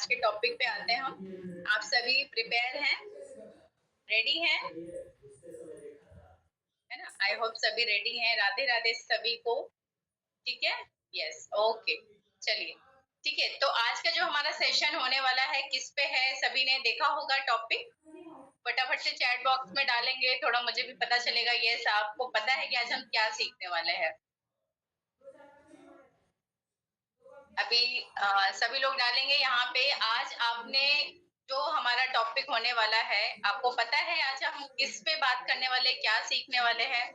आज के टॉपिक पे आते हैं हम। आप सभी प्रिपेयर हैं, रेडी हैं, है ना? आई होप सभी रेडी हैं। राधे राधे सभी को। ठीक है, यस, ओके, चलिए ठीक है। तो आज का जो हमारा सेशन होने वाला है किस पे है, सभी ने देखा होगा टॉपिक। फटाफट से चैट बॉक्स में डालेंगे, थोड़ा मुझे भी पता चलेगा। यस, आपको पता है कि आज हम क्या सीखने वाले हैं। अभी सभी लोग डालेंगे यहाँ पे। आज आपने जो हमारा टॉपिक होने वाला है, आपको पता है आज हम किस पे बात करने वाले, क्या सीखने वाले हैं?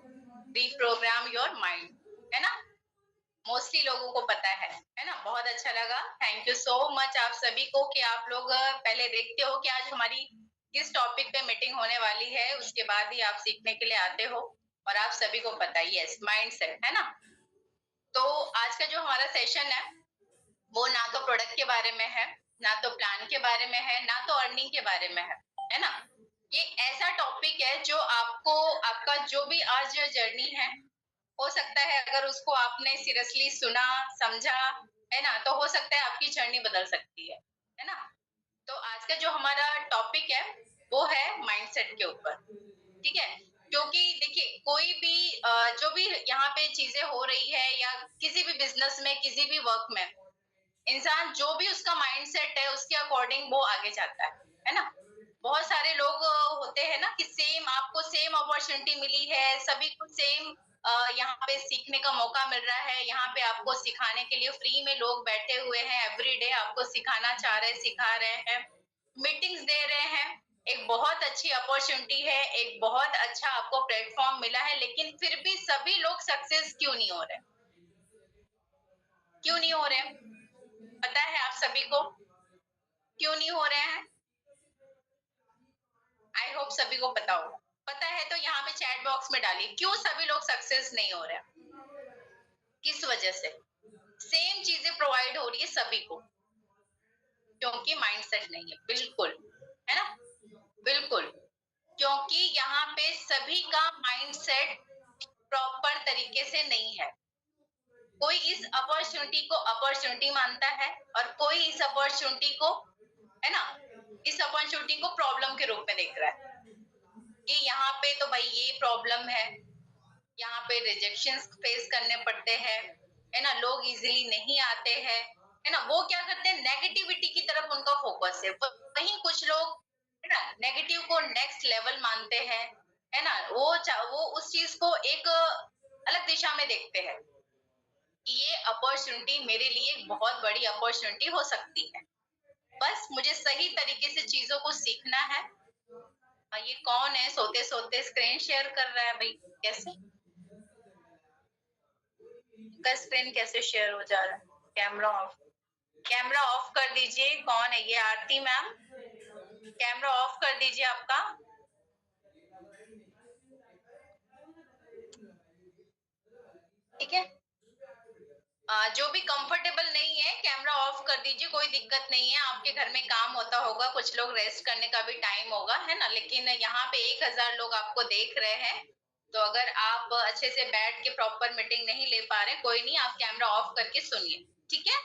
रीप्रोग्राम योर माइंड, है ना? मोस्टली लोगों को पता है ना? बहुत अच्छा लगा, थैंक यू सो मच आप सभी को कि आप लोग पहले देखते हो कि आज हमारी किस टॉपिक पे मीटिंग होने वाली है, उसके बाद ही आप सीखने के लिए आते हो। और आप सभी को पता है, यस, माइंडसेट, है ना? तो आज का जो हमारा सेशन है वो ना तो प्रोडक्ट के बारे में है, ना तो प्लान के बारे में है, ना तो अर्निंग के बारे में है ना? ये ऐसा टॉपिक है जो आपको, आपका जो भी आज जर्नी है, हो सकता है अगर उसको आपने सीरियसली सुना, समझा, है ना, तो हो सकता है आपकी जर्नी बदल सकती है ना? तो आज का जो हमारा टॉपिक है वो है माइंडसेट के ऊपर। ठीक है, क्योंकि देखिए कोई भी जो भी यहाँ पे चीजें हो रही है या किसी भी बिजनेस में, किसी भी वर्क में, इंसान जो भी उसका माइंडसेट है उसके अकॉर्डिंग वो आगे जाता है ना? बहुत सारे लोग होते हैं ना कि सेम, आपको सेम अपॉर्चुनिटी मिली है, सभी को सेम यहाँ पे सीखने का मौका मिल रहा है। यहाँ पे आपको सिखाने के लिए फ्री में लोग बैठे हुए हैं, एवरीडे आपको सिखाना चाह रहे हैं, सिखा रहे हैं, मीटिंग्स दे रहे हैं। एक बहुत अच्छी अपॉर्चुनिटी है, एक बहुत अच्छा आपको प्लेटफॉर्म मिला है, लेकिन फिर भी सभी लोग सक्सेस क्यों नहीं हो रहे? क्यों नहीं हो रहे? पता है आप सभी को क्यों नहीं हो रहे हैं? आई होप सभी को पता हो। पता है तो यहाँ पे चैट बॉक्स में डालिए, क्यों सभी लोग सक्सेस नहीं हो रहे हैं, किस वजह से? सेम चीजें प्रोवाइड हो रही है सभी को, क्योंकि माइंडसेट नहीं है, बिल्कुल, है ना? बिल्कुल, क्योंकि यहाँ पे सभी का माइंडसेट प्रॉपर तरीके से नहीं है। कोई इस अपॉर्चुनिटी को अपॉर्चुनिटी मानता है और कोई इस अपॉर्चुनिटी को, है ना, इस अपॉर्चुनिटी को प्रॉब्लम के रूप में देख रहा है कि यहाँ पे तो भाई ये प्रॉब्लम है, यहाँ पे रिजेक्शंस फेस करने पड़ते हैं, है ना, लोग इजीली नहीं आते हैं, है ना? वो क्या करते हैं, नेगेटिविटी की तरफ उनका फोकस है। वहीं कुछ लोग, है ना, नेगेटिव को नेक्स्ट लेवल मानते हैं, है ना? वो उस चीज को एक अलग दिशा में देखते हैं कि ये अपॉर्चुनिटी मेरे लिए एक बहुत बड़ी अपॉर्चुनिटी हो सकती है। बस मुझे सही तरीके से चीजों को सीखना है। ये कौन है सोते सोते स्क्रीन शेयर कर रहा है भाई? कैसे का स्क्रीन कैसे शेयर हो जा रहा है? कैमरा ऑफ कर दीजिए। कौन है ये? आरती मैम, कैमरा ऑफ कर दीजिए आपका। ठीक है, जो भी कंफर्टेबल नहीं है कैमरा ऑफ कर दीजिए, कोई दिक्कत नहीं है। आपके घर में काम होता होगा, कुछ लोग रेस्ट करने का भी टाइम होगा, है ना? लेकिन यहाँ पे 1000 लोग आपको देख रहे हैं, तो अगर आप अच्छे से बैठ के प्रॉपर मीटिंग नहीं ले पा रहे, कोई नहीं, आप कैमरा ऑफ करके सुनिए। ठीक है,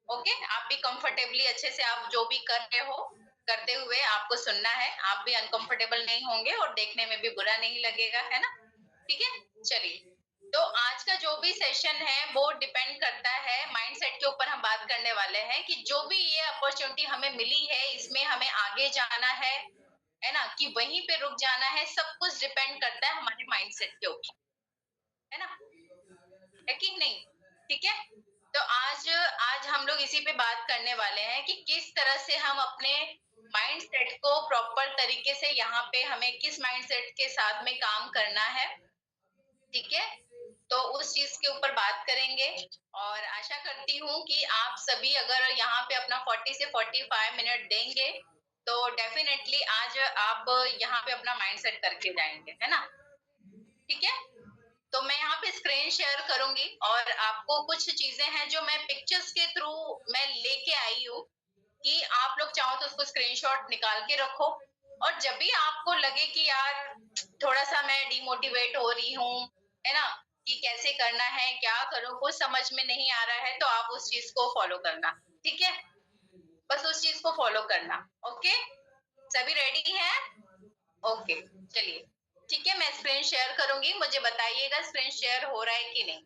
ओके, आप भी कंफर्टेबली अच्छे से आप जो भी कर रहे हो करते हुए आपको सुनना है। आप भी अनकंफर्टेबल नहीं होंगे और देखने में भी बुरा नहीं लगेगा, है ना? ठीक है, चलिए। तो आज का जो भी सेशन है वो डिपेंड करता है माइंडसेट के ऊपर। हम बात करने वाले हैं कि जो भी ये अपॉर्चुनिटी हमें मिली है, इसमें हमें आगे जाना है ना, कि वहीं पे रुक जाना है, सब कुछ डिपेंड करता है हमारे माइंडसेट के ऊपर, है ना? है कि नहीं? ठीक है, तो आज आज हम लोग इसी पे बात करने वाले हैं कि किस तरह से हम अपने माइंडसेट को प्रॉपर तरीके से, यहाँ पे हमें किस माइंडसेट के साथ में काम करना है। ठीक है, तो उस चीज के ऊपर बात करेंगे और आशा करती हूँ कि आप सभी अगर यहाँ पे अपना 40 से 45 मिनट देंगे तो डेफिनेटली आज आप यहाँ पे अपना माइंडसेट करके जाएंगे, है ना? ठीक है, तो मैं यहाँ पे स्क्रीन शेयर करूंगी और आपको कुछ चीजें हैं जो मैं पिक्चर्स के थ्रू मैं लेके आई हूँ कि आप लोग चाहो तो उसको स्क्रीनशॉट निकाल के रखो। और जब भी आपको लगे कि यार थोड़ा सा मैं डिमोटिवेट हो रही हूँ, है ना, कि कैसे करना है, क्या करूँ, कुछ समझ में नहीं आ रहा है, तो आप उस चीज को फॉलो करना। ठीक है, फॉलो करना। ओके, सभी रेडी हैं? ओके, चलिए ठीक है, मैं स्क्रीन शेयर करूंगी, मुझे बताइएगा स्क्रीन शेयर हो रहा है कि नहीं।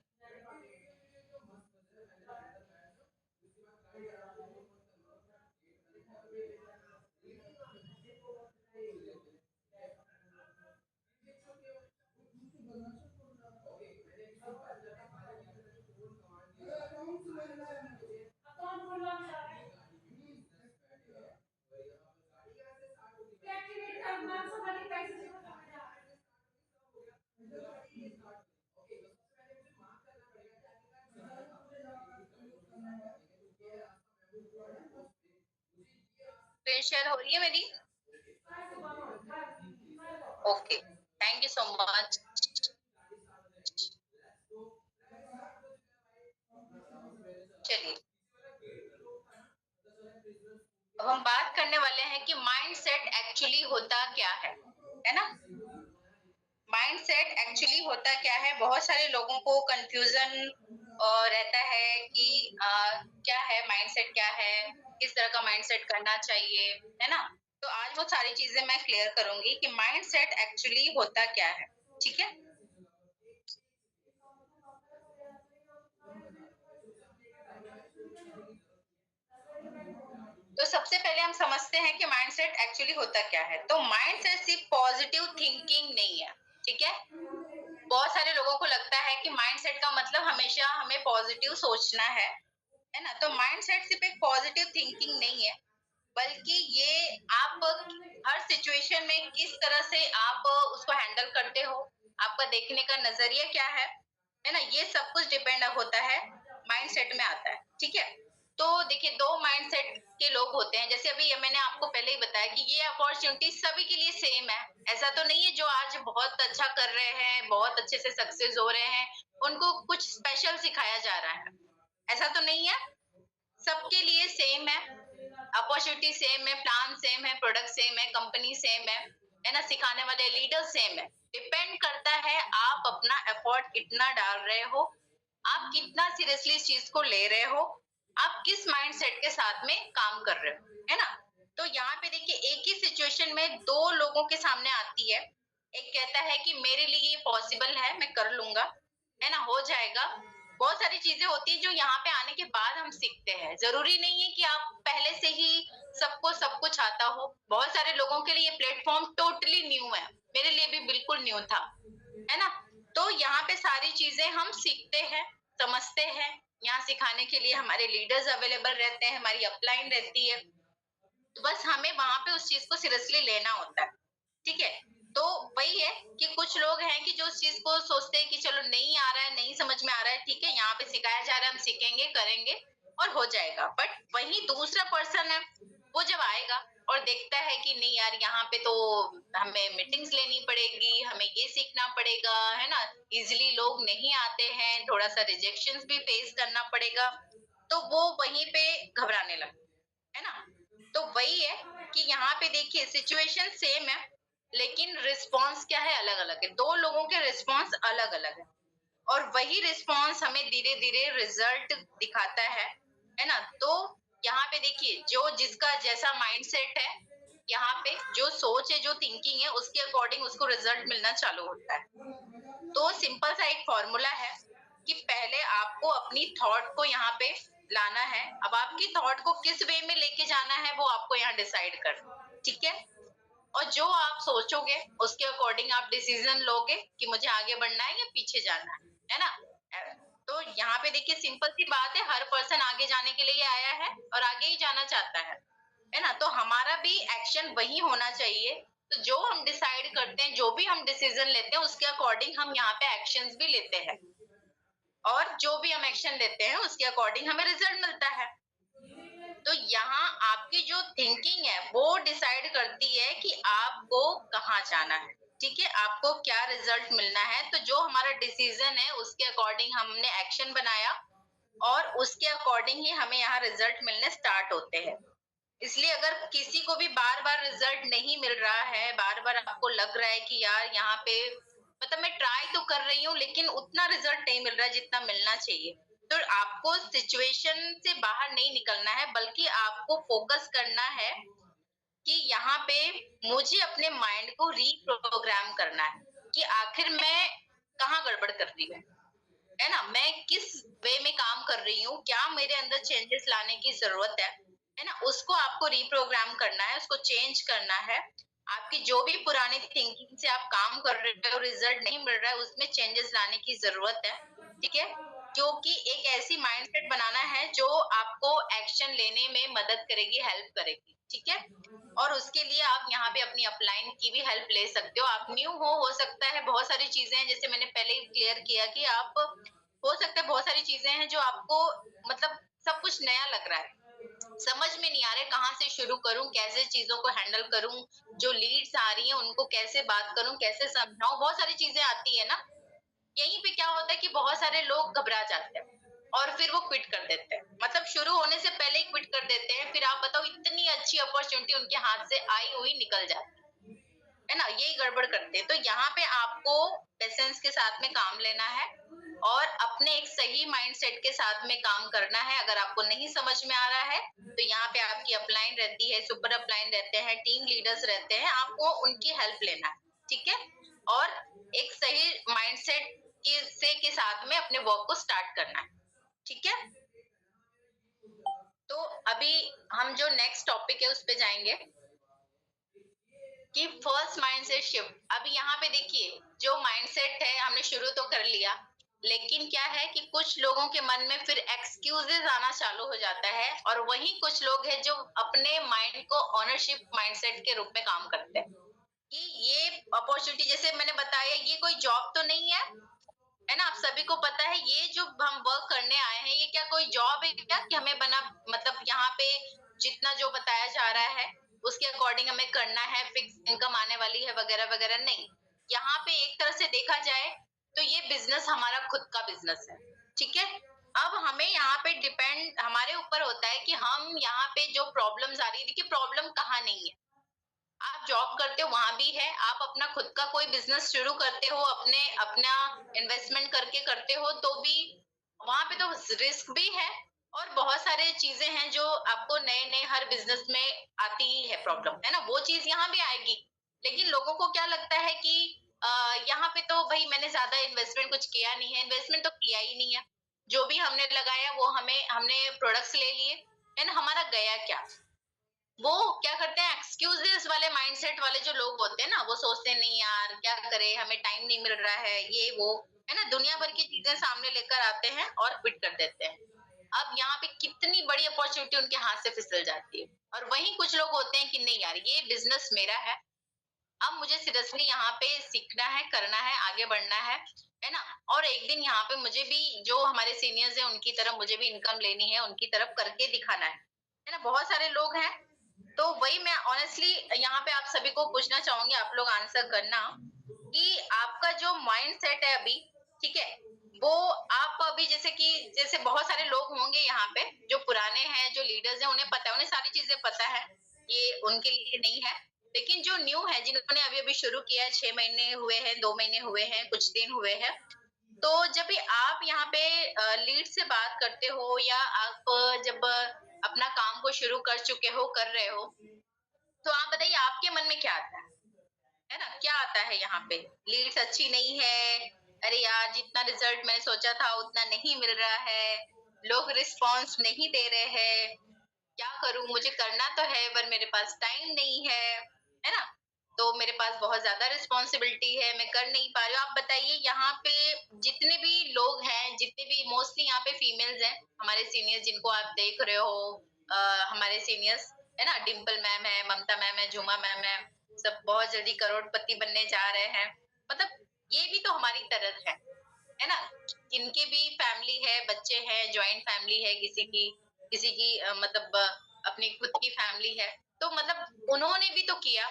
स्क्रीन शेयर हो रही है मेरी? Okay, thank you so much. चलिए, अब हम बात करने वाले हैं कि माइंडसेट एक्चुअली होता क्या है ना? माइंडसेट एक्चुअली होता क्या है? बहुत सारे लोगों को कंफ्यूजन रहता है कि क्या है माइंडसेट, क्या है, किस तरह का माइंडसेट करना चाहिए, है ना? तो आज वो सारी चीजें मैं क्लियर करूंगी कि माइंडसेट एक्चुअली होता क्या है। ठीक है, तो सबसे पहले हम समझते हैं कि माइंडसेट एक्चुअली होता क्या है। तो माइंडसेट सिर्फ पॉजिटिव थिंकिंग नहीं है। ठीक है, बहुत सारे लोगों को लगता है कि माइंडसेट का मतलब हमेशा हमें पॉजिटिव सोचना है ना? तो माइंडसेट सिर्फ एक पॉजिटिव थिंकिंग नहीं है, बल्कि ये आप हर सिचुएशन में किस तरह से आप उसको हैंडल करते हो, आपका देखने का नजरिया क्या है ना? ये सब कुछ डिपेंड होता है, माइंडसेट में आता है। ठीक है, तो देखिए, दो माइंडसेट के लोग होते हैं। जैसे अभी मैंने आपको पहले ही बताया कि ये अपॉर्चुनिटी सभी के लिए सेम है। ऐसा तो नहीं है जो आज बहुत अच्छा कर रहे हैं, बहुत अच्छे से सक्सेस हो रहे हैं, उनको कुछ स्पेशल सिखाया जा रहा है, ऐसा तो नहीं है। सबके लिए सेम है, अपॉर्चुनिटी सेम है, प्लान सेम है, प्रोडक्ट सेम है, कंपनी सेम है ना? सिखाने वाले लीडर सेम है। डिपेंड करता है आप अपना एफर्ट कितना डाल रहे हो, आप कितना सीरियसली इस चीज को ले रहे हो, आप किस माइंडसेट के साथ में काम कर रहे हो, है ना? तो यहाँ पे देखिए, एक ही सिचुएशन में दो लोगों के सामने आती है। एक कहता है कि मेरे लिए ये पॉसिबल है, मैं कर लूंगा, है ना, हो जाएगा। बहुत सारी चीजें होती है जो यहाँ पे आने के बाद हम सीखते हैं। जरूरी नहीं है कि आप पहले से ही सबको सब कुछ आता हो। बहुत सारे लोगों के लिए ये प्लेटफॉर्म टोटली न्यू है, मेरे लिए भी बिल्कुल न्यू था, है ना? तो यहाँ पे सारी चीजें हम सीखते हैं, समझते हैं। यहाँ सिखाने के लिए हमारे लीडर्स अवेलेबल रहते हैं, हमारी अपलाइन रहती है। तो बस हमें वहां पे उस चीज को सीरियसली लेना होता है। ठीक है, तो वही है कि कुछ लोग हैं कि जो उस चीज को सोचते हैं कि चलो नहीं आ रहा है, नहीं समझ में आ रहा है, ठीक है, यहाँ पे सिखाया जा रहा है, हम सीखेंगे, करेंगे और हो जाएगा। बट वही दूसरा पर्सन है, वो जब आएगा और देखता है कि नहीं यार, यहाँ पे तो हमें मीटिंग्स लेनी पड़ेगी, हमें ये सीखना पड़ेगा, है ना? इजिली लोग नहीं आते हैं, थोड़ा सा रिजेक्शंस भी फेस करना पड़ेगा, तो वो वहीं पे घबराने लगता है ना? तो वही है कि यहाँ पे देखिए, सिचुएशन सेम है, लेकिन रिस्पॉन्स क्या है, अलग अलग है। दो लोगों के रिस्पॉन्स अलग अलग है, और वही रिस्पॉन्स हमें धीरे धीरे रिजल्ट दिखाता है ना? तो यहाँ पे देखिए, जो जिसका जैसा माइंडसेट है, यहाँ पे जो सोच है, जो थिंकिंग है, उसके अकॉर्डिंग उसको रिजल्ट मिलना चालू होता है। तो सिंपल सा एक फॉर्मूला है कि पहले आपको अपनी थॉट को यहाँ पे लाना है। अब आपकी थॉट को किस वे में लेके जाना है, वो आपको यहाँ डिसाइड करना है। ठीक है, और जो आप सोचोगे उसके अकॉर्डिंग आप डिसीजन लोगे कि मुझे आगे बढ़ना है या पीछे जाना है ना? तो यहाँ पे देखिए, सिंपल सी बात है, हर पर्सन आगे जाने के लिए आया है और आगे ही जाना चाहता है ना? तो हमारा भी एक्शन वही होना चाहिए। तो जो हम डिसाइड करते हैं, जो भी हम डिसीजन लेते हैं, उसके अकॉर्डिंग हम यहाँ पे एक्शंस भी लेते हैं, और जो भी हम एक्शन लेते हैं उसके अकॉर्डिंग हमें रिजल्ट मिलता है। तो यहाँ आपकी जो थिंकिंग है वो डिसाइड करती है कि आपको कहाँ जाना है। ठीक है, आपको क्या रिजल्ट मिलना है। तो जो हमारा डिसीजन है उसके अकॉर्डिंग हमने एक्शन बनाया, और उसके अकॉर्डिंग ही हमें यहाँ रिजल्ट मिलने स्टार्ट होते हैं। इसलिए अगर किसी को भी बार बार रिजल्ट नहीं मिल रहा है, बार बार आपको लग रहा है कि यार यहाँ पे मतलब मैं ट्राई तो कर रही हूँ लेकिन उतना रिजल्ट नहीं मिल रहा है जितना मिलना चाहिए, तो आपको सिचुएशन से बाहर नहीं निकलना है, बल्कि आपको फोकस करना है कि यहाँ पे मुझे अपने माइंड को रीप्रोग्राम करना है कि आखिर मैं कहाँ गड़बड़ कर रही हूँ, है ना? मैं किस वे में काम कर रही हूँ, क्या मेरे अंदर चेंजेस लाने की ज़रूरत है ना? उसको आपको रीप्रोग्राम करना है, उसको चेंज करना है। आपकी जो भी पुरानी थिंकिंग से आप काम कर रहे हो, रिज़ल्ट नहीं मिल रहा है, उसमें चेंजेस लाने की ज़रूरत है, ठीक है? क्योंकि एक ऐसी माइंडसेट बनाना है जो आपको एक्शन लेने में मदद करेगी, हेल्प करेगी, ठीक है? और उसके लिए आप यहाँ पे अपनी अपलाइन की भी हेल्प ले सकते हो। आप न्यू हो सकता है बहुत सारी चीज़ें हैं, जैसे मैंने पहले ही क्लियर किया कि आप हो सकता है बहुत सारी चीज़ें हैं जो आपको मतलब सब कुछ नया लग रहा है। समझ में नहीं आ रहा है कहाँ से शुरू करूँ, कैसे चीज़ों को हैंडल करूँ, जो लीड्स आ रही हैं उनको कैसे बात करूँ, कैसे समझाऊँ, बहुत सारी चीज़ें आती है ना। यहीं पे क्या होता है कि बहुत सारे लोग घबरा जाते हैं और फिर वो क्विट कर देते हैं। मतलब शुरू होने से पहले ही क्विट कर देते हैं, फिर आप बताओ इतनी अच्छी अपॉर्च्युनिटी उनके हाथ से आई हुई निकल जाती है ना? यही गड़बड़ करते हैं। तो यहाँ पे आपको पेशेंस के साथ में काम लेना है और अपने एक सही माइंडसेट के साथ में काम करना है। अगर आपको नहीं समझ में आ रहा है, तो यहाँ पे आपकी अपलाइन रहती है, सुपर अपलाइन रहते हैं, टीम लीडर्स रहते हैं, आपको उनकी हेल्प लेना है, ठीक है? और एक सही माइंडसेट के साथ में अपने वर्क को स्टार्ट करना है, ठीक है? तो अभी हम जो नेक्स्ट टॉपिक है उस पे जाएंगे कि फर्स्ट माइंडसेट शिफ्ट। अभी यहाँ पे देखिए, जो माइंडसेट है हमने शुरू तो कर लिया, लेकिन क्या है कि कुछ लोगों के मन में फिर एक्सक्यूजेस आना चालू हो जाता है और वही कुछ लोग हैं जो अपने माइंड को ऑनरशिप माइंडसेट के रूप में काम करते हैं कि ये अपॉर्चुनिटी, जैसे मैंने बताया, ये कोई जॉब तो नहीं है ना? आप सभी को पता है ये जो हम वर्क करने आए हैं, ये क्या कोई जॉब है क्या कि हमें बना मतलब यहाँ पे जितना जो बताया जा रहा है उसके अकॉर्डिंग हमें करना है, फिक्स इनकम आने वाली है वगैरह वगैरह? नहीं। यहाँ पे एक तरह से देखा जाए तो ये बिजनेस हमारा खुद का बिजनेस है, ठीक है? अब हमें यहाँ पे डिपेंड हमारे ऊपर होता है कि हम यहाँ पे जो प्रॉब्लम्स आ रही है, देखिए प्रॉब्लम कहाँ नहीं है। आप जॉब करते हो वहां भी है, आप अपना खुद का कोई बिजनेस शुरू करते हो, अपने अपना इन्वेस्टमेंट करके करते हो तो भी वहां पे तो रिस्क भी है और बहुत सारे चीजें हैं जो आपको नए नए हर बिजनेस में आती ही है, प्रॉब्लम है ना, वो चीज यहाँ भी आएगी। लेकिन लोगों को क्या लगता है कि यहाँ पे तो भाई मैंने ज्यादा इन्वेस्टमेंट कुछ किया नहीं है, इन्वेस्टमेंट तो किया ही नहीं है, जो भी हमने लगाया वो हमने प्रोडक्ट्स ले लिए, एंड हमारा गया क्या? वो क्या करते हैं, एक्सक्यूजेस वाले माइंडसेट वाले जो लोग होते हैं ना, वो सोचते हैं नहीं यार क्या करें, हमें टाइम नहीं मिल रहा है, ये वो, है ना, दुनिया भर की चीजें सामने लेकर आते हैं और क्विट कर देते हैं। अब यहाँ पे कितनी बड़ी अपॉर्चुनिटी उनके हाथ से फिसल जाती है। और वहीं कुछ लोग होते हैं कि नहीं यार ये बिजनेस मेरा है, अब मुझे सीरियसली यहाँ पे सीखना है, करना है, आगे बढ़ना है ना? और एक दिन यहाँ पे मुझे भी जो हमारे सीनियर्स हैं उनकी तरफ मुझे भी इनकम लेनी है, उनकी तरफ करके दिखाना है ना? बहुत सारे लोग हैं। तो वही मैं ऑनेस्टली यहाँ पे आप सभी को पूछना चाहूंगी, आप लोग आंसर करना कि आपका जो माइंड सेट है अभी, ठीक है, वो आप अभी जैसे बहुत सारे लोग होंगे यहाँ पे जो पुराने हैं, जो लीडर्स हैं, उन्हें पता है, उन्हें सारी चीजें पता है, ये उनके लिए नहीं है। लेकिन जो न्यू है, जिन्होंने अभी अभी शुरू किया है, 6 महीने हुए हैं, 2 महीने हुए हैं, कुछ दिन हुए हैं, तो जब भी आप यहाँ पे लीड से बात करते हो या आप जब अपना काम को शुरू कर चुके हो, कर रहे हो, तो आप बताइए आपके मन में क्या आता है ना? क्या आता है यहाँ पे? लीड्स अच्छी नहीं है, अरे यार जितना रिजल्ट मैंने सोचा था उतना नहीं मिल रहा है, लोग रिस्पॉन्स नहीं दे रहे हैं, क्या करूँ? मुझे करना तो है पर मेरे पास टाइम नहीं है ना? तो मेरे पास बहुत ज़्यादा रिस्पॉन्सिबिलिटी है, मैं कर नहीं पा रही हूँ। आप बताइए यहाँ पे जितने भी लोग हैं, जितने भी मोस्टली यहाँ पे फीमेल्स हैं, हमारे सीनियर्स जिनको आप देख रहे हो, हमारे सीनियर्स है ना, डिम्पल मैम है, ममता मैम है, झूमा मैम सब बहुत जल्दी करोड़पति बनने जा रहे हैं। मतलब ये भी तो हमारी तरह है ना? इनके भी फैमिली है, बच्चे हैं, जॉइंट फैमिली है, किसी की मतलब अपनी खुद की फैमिली है। तो मतलब उन्होंने भी तो किया।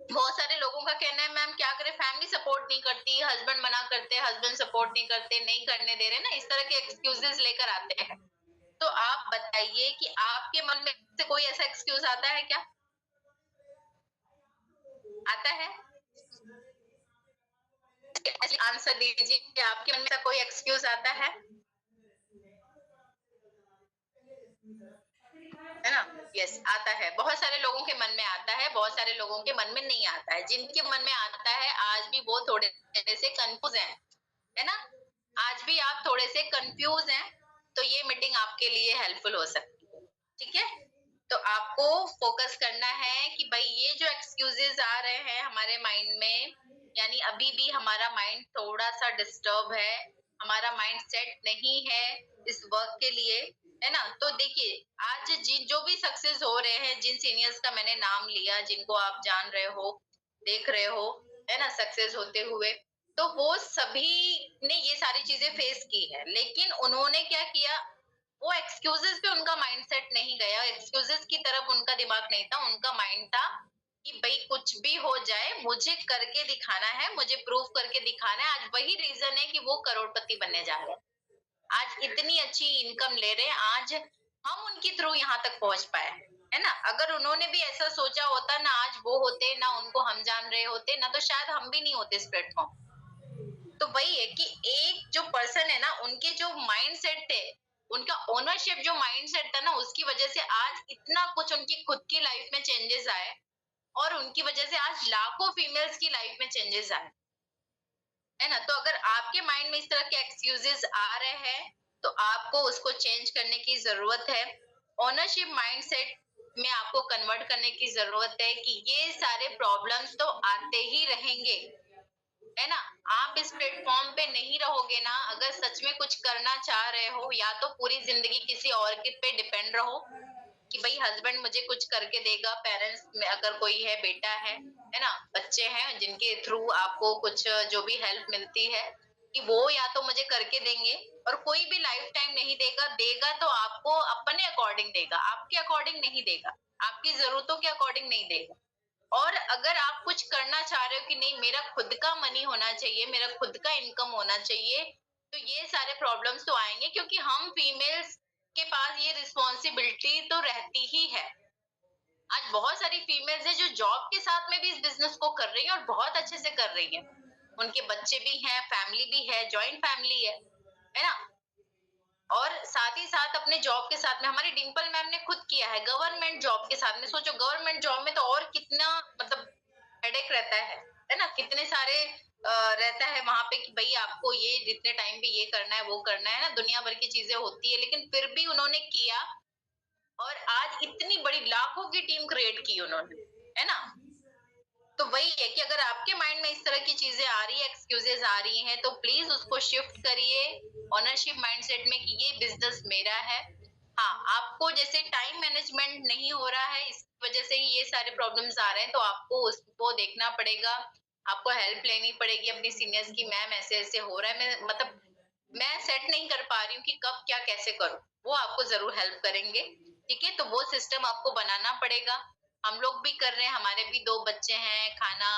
बहुत सारे लोगों का कहना है मैम क्या करें, फैमिली सपोर्ट नहीं करती, हस्बैंड मना करते हैं, हस्बैंड सपोर्ट नहीं करते, नहीं करने दे रहे ना, इस तरह के एक्सक्यूजेस लेकर आते हैं। तो आप बताइए कि आपके मन में से कोई ऐसा एक्सक्यूज आता है क्या? आता है? आंसर दीजिए, आपके मन में से कोई एक्सक्यूज आता है? है ना? यस, आता है। बहुत सारे लोगों के मन में आता है, बहुत सारे लोगों के मन में नहीं आता है। जिनके मन में आता है, आज भी वो थोड़े से कन्फ्यूज़ हैं, है ना? आज भी आप थोड़े से कन्फ्यूज़ हैं, तो ये मीटिंग आपके लिए हेल्पफुल हो सकती है, ठीक है? तो आपको फोकस करना है कि भई ये जो एक्सक्यूज़ेज़ आ रहे हैं हमारे माइंड में, यानी अभी भी हमारा माइंड थोड़ा-सा डिस्टर्ब है, हमारा माइंड सेट नहीं है इस वर्क के लिए, है ना? तो देखिए, आज जो भी सक्सेस हो रहे हैं, जिन सीनियर्स का मैंने नाम लिया, जिनको आप जान रहे हो, देख रहे हो, है ना? सक्सेस होते हुए, तो वो सभी ने ये सारी चीज़ें फेस की है। लेकिन उन्होंने क्या किया, वो एक्सक्यूज़ेज़ पे उनका माइंडसेट नहीं गया, एक्सक्यूज़ेज़ की तरफ उनका दिमाग नहीं था, उनका माइंड था कि भई कुछ भी हो जाए, मुझे करके दिखाना है, मुझे प्रूव करके दिखाना है। आज वही रीज़न है कि वो करोड़पति बनने जा रहे हैं। आज इतनी अच्छी इनकम ले रहे हैं, आज हम उनके थ्रू यहाँ तक पहुँच पाए हैं, है ना? अगर उन्होंने भी ऐसा सोचा होता, ना आज वो होते, ना उनको हम जान रहे होते, ना तो शायद हम भी नहीं होते इस प्लेटफ़ॉर्म। तो वही है कि एक जो पर्सन है ना, उनके जो माइंडसेट थे, उनका ओनरशिप जो माइंडसेट था ना, उसकी वजह से आज इतना कुछ उनकी खुद की लाइफ में चेंजेस आए और उनकी वजह से आज लाखों फीमेल्स की लाइफ में चेंजेस आए, है ना? तो अगर आपके माइंड में इस तरह के एक्सक्यूजेस आ रहे हैं, तो आपको उसको चेंज करने की जरूरत है। ओनरशिप माइंडसेट में आपको कन्वर्ट करने की जरूरत है कि ये सारे प्रॉब्लम्स तो आते ही रहेंगे, है ना? आप इस प्लेटफ़ॉर्म पे नहीं रहोगे ना, अगर सच में कुछ करना चाह रहे हो, या तो पूरी ज़िंदगी किसी और के पे डिपेंड रहो कि भई हस्बैंड मुझे कुछ करके देगा, पेरेंट्स में अगर कोई है, बेटा है ना? बच्चे हैं जिनके थ्रू आपको कुछ जो भी हेल्प मिलती है, कि वो या तो मुझे करके देंगे, और कोई भी लाइफ टाइम नहीं देगा, देगा तो आपको अपने अकॉर्डिंग देगा, आपके अकॉर्डिंग नहीं देगा, आपकी ज़रूरतों के अकॉर्डिंग नहीं देगा। और अगर आप कुछ करना चाह रहे हो कि नहीं, मेरा खुद का मनी होना चाहिए, मेरा खुद का इनकम होना चाहिए, तो ये सारे प्रॉब्लम्स तो आएँगे, क्योंकि हम फीमेल्स के पास ये रिस्पॉन्सिबिलिटी तो रहती ही है। आज बहुत सारी फीमेल्स हैं जो जॉब के साथ में भी इस बिज़नेस को कर रही हैं और बहुत अच्छे से कर रही हैं। उनके बच्चे भी हैं, फैमिली भी है, जॉइंट फैमिली है ना? और साथ ही साथ अपने जॉब के साथ में हमारी डिंपल मैम ने खुद किया है गवर्नमेंट जॉब के साथ में। सोचो, गवर्नमेंट जॉब में तो और कितना मतलब हेडेक रहता है ना? कितने सारे रहता है वहाँ पे कि भई आपको ये इतने टाइम पे ये करना है, वो करना है ना, दुनिया भर की चीज़ें होती है, लेकिन फिर भी उन्होंने किया और आज इतनी बड़ी लाखों की टीम क्रिएट की उन्होंने, है ना? तो वही है कि अगर आपके माइंड में इस तरह की चीज़ें आ रही है, एक्सक्यूज़ेज़ आ रही हैं, तो प्लीज़ उसको शिफ्ट करिए ओनरशिप माइंडसेट में कि ये बिज़नेस मेरा है। हाँ, आपको जैसे टाइम मैनेजमेंट नहीं हो रहा है, इस वज़ह से ही ये सारे प्रॉब्लम्स आ रहे हैं, तो आपको उसको देखना पड़ेगा। आपको हेल्प लेनी पड़ेगी अपनी सीनियर्स की, मैम ऐसे-ऐसे हो रहा है, मैं मतलब मैं सेट नहीं कर पा रही हूँ कि कब क्या कैसे करूँ। वो आपको ज़रूर हेल्प करेंगे, ठीक है? तो वो सिस्टम आपको बनाना पड़ेगा। हम लोग भी कर रहे हैं, हमारे भी 2 बच्चे हैं, खाना,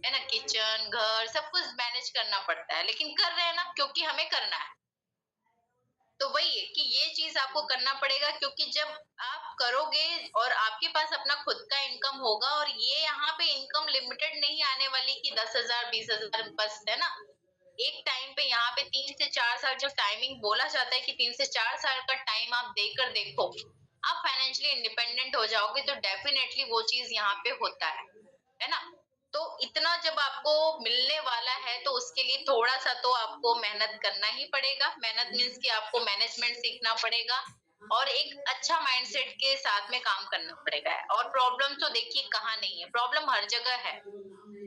है ना? किचन, घर सब कुछ मैनेज करना पड़ता है, लेकिन कर रहे हैं ना, क्योंकि हमें करना है। तो वही है कि ये चीज़ आपको करना पड़ेगा, क्योंकि जब आप करोगे और आपके पास अपना खुद का इनकम होगा, और ये यहाँ पे इनकम लिमिटेड नहीं आने वाली कि 10,000 20,000 बस, है ना? एक टाइम पे यहाँ पे 3 से 4 साल जो टाइमिंग बोला जाता है कि 3 से 4 साल का टाइम आप देकर देखो, आप फाइनेंशियली इंडिपेंडेंट हो जाओगे, तो डेफिनिटली वो चीज़ यहाँ पे होता है ना? तो इतना जब आपको मिलने वाला है, तो उसके लिए थोड़ा-सा तो आपको मेहनत करना ही पड़ेगा। मेहनत मीन्स कि आपको मैनेजमेंट सीखना पड़ेगा और एक अच्छा माइंडसेट के साथ में काम करना पड़ेगा। और प्रॉब्लम तो देखिए कहाँ नहीं है, प्रॉब्लम हर जगह है।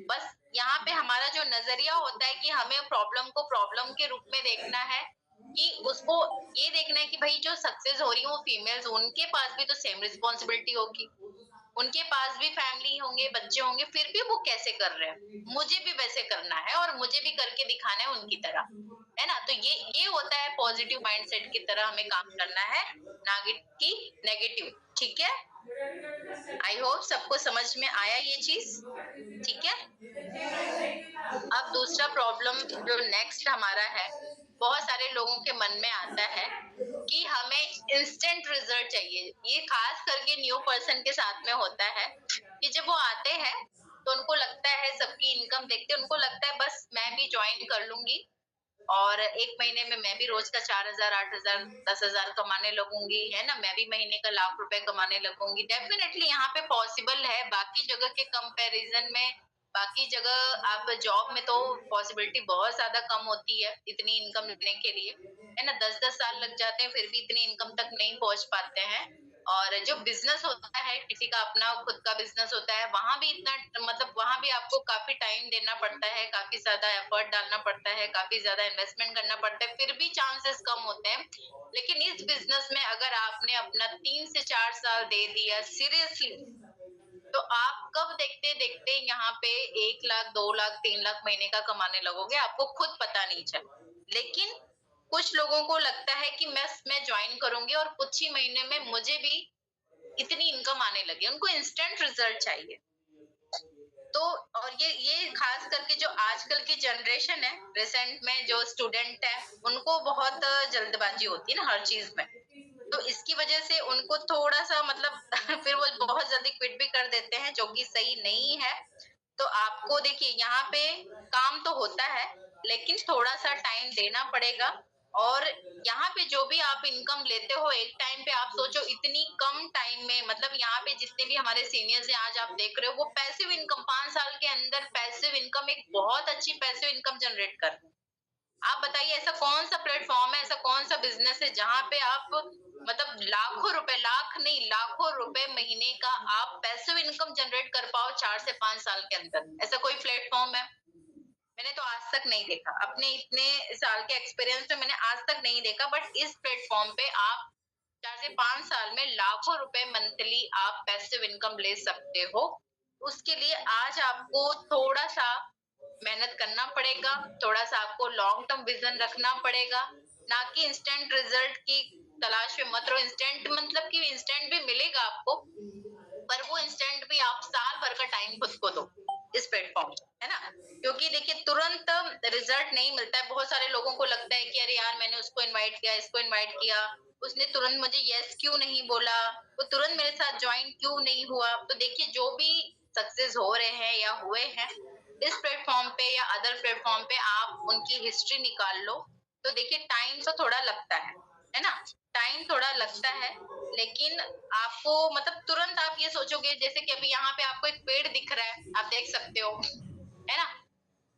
बस यहाँ पे हमारा जो नज़रिया होता है कि हमें प्रॉब्लम को प्रॉब्लम के रूप में देखना है, कि उसको ये देखना है कि भई जो सक्सेस हो रही है वो फीमेल्स, उनके पास भी तो सेम रिस्पॉन्सिबिलिटी होगी। उनके पास भी फैमिली होंगे, बच्चे होंगे, फिर भी वो कैसे कर रहे हैं? मुझे भी वैसे करना है और मुझे भी करके दिखाना है उनकी तरह, है ना? तो ये होता है पॉजिटिव माइंडसेट की तरह हमें काम करना है, ना कि नेगेटिव, ठीक है? आई होप सबको समझ में आया ये चीज़, ठीक है? अब दूसरा प्रॉब्लम जो नेक्स्ट हमारा है, बहुत सारे लोगों के मन में आता है कि हमें इंस्टेंट रिजल्ट चाहिए। ये खास करके न्यू पर्सन के साथ में होता है कि जब वो आते हैं, तो उनको लगता है, सबकी इनकम देखते उनको लगता है बस मैं भी जॉइन कर लूँगी, और 1 महीने में मैं भी रोज का 4,000, 8,000, 10,000 कमाने लगूंगी, है ना? मैं भी महीने का लाख रुपए कमाने लगूंगी। डेफिनेटली यहाँ पे पॉसिबल है, बाकी जगह के कंपैरिजन में। बाकी जगह आप जॉब में तो पॉसिबिलिटी बहुत ज्यादा कम होती है इतनी इनकम लेने के लिए, है ना? 10-10 साल लग जाते हैं, फिर भी इतनी इनकम तक नहीं पहुंच पाते हैं। और जो बिजनेस होता है, किसी का अपना खुद का बिजनेस होता है, वहां भी इतना, मतलब वहां भी आपको काफी टाइम देना पड़ता है, काफी ज्यादा एफर्ट डालना पड़ता है, काफी ज्यादा इन्वेस्टमेंट करना पड़ता है, फिर भी चांसेस कम होते हैं। लेकिन इस बिजनेस में अगर आपने अपना 3 से 4 साल दे दिया सीरियसली, तो आप कब देखते देखते यहाँ पे 1 लाख, 2 लाख, 3 लाख महीने का कमाने लगोगे, आपको खुद पता नहीं चला। लेकिन कुछ लोगों को लगता है कि मैं ज्वाइन करूंगी और कुछ ही महीने में मुझे भी इतनी इनकम आने लगी, उनको इंस्टेंट रिजल्ट चाहिए। तो और ये खास करके जो आजकल की जनरेशन है, रिसेंट में जो स्टूडेंट है, उनको बहुत जल्दबाजी होती है ना हर चीज में। तो इसकी वजह से उनको थोड़ा सा मतलब फिर वो बहुत जल्दी क्विट भी कर देते हैं, जो कि सही नहीं है। तो आपको देखिए यहाँ पे काम तो होता है, लेकिन थोड़ा सा टाइम देना पड़ेगा। और यहाँ पे जो भी आप इनकम लेते हो, एक टाइम पे आप सोचो इतनी कम टाइम में, मतलब यहाँ पे जितने भी हमारे सीनियर्स हैं आज आप देख रहे हो, वो पैसिव इनकम 5 साल के अंदर पैसिव इनकम, एक बहुत अच्छी पैसिव इनकम जनरेट कर रहे हैं। आप बताइए ऐसा कौन सा प्लेटफॉर्म है, ऐसा कौन सा बिजनेस है जहाँ पे आप मतलब लाखों रुपए, लाख नहीं लाखों रुपए महीने का आप पैसिव इनकम जनरेट कर पाओ 4 से 5 साल के अंदर? ऐसा कोई प्लेटफॉर्म है? मैंने तो आज तक नहीं देखा, अपने इतने साल के एक्सपीरियंस में मैंने आज तक नहीं देखा। बट इस प्लेटफॉर्म पे आप 4 से 5 साल में लाखों रुपए मंथली आप पैसिव इनकम ले सकते हो। उसके लिए आज आपको थोड़ा सा मेहनत करना पड़ेगा, थोड़ा सा आपको लॉन्ग टर्म विजन रखना पड़ेगा, ना कि इंस्टेंट रिजल्ट की तलाश में मत रहो। इंस्टेंट मतलब कि इंस्टेंट भी मिलेगा आपको, पर वो इंस्टेंट भी आप साल भर का टाइम खुद को दो इस प्लेटफॉर्म, है ना? क्योंकि देखिए तुरंत रिजल्ट नहीं मिलता है। बहुत सारे लोगों को लगता है कि अरे यार मैंने उसको इनवाइट किया, इसको इनवाइट किया, उसने तुरंत मुझे यस क्यों नहीं बोला, वो तुरंत मेरे साथ ज्वाइन क्यों नहीं हुआ। तो देखिए जो भी सक्सेस हो रहे हैं या हुए हैं इस प्लेटफॉर्म पे या अदर प्लेटफॉर्म पे, आप उनकी हिस्ट्री निकाल लो। तो देखिए टाइम तो थोड़ा लगता है ना? टाइम थोड़ा लगता है, लेकिन आपको मतलब तुरंत आप ये सोचोगे, जैसे कि अभी यहाँ पे आपको एक पेड़ दिख रहा है, आप देख सकते हो, है ना?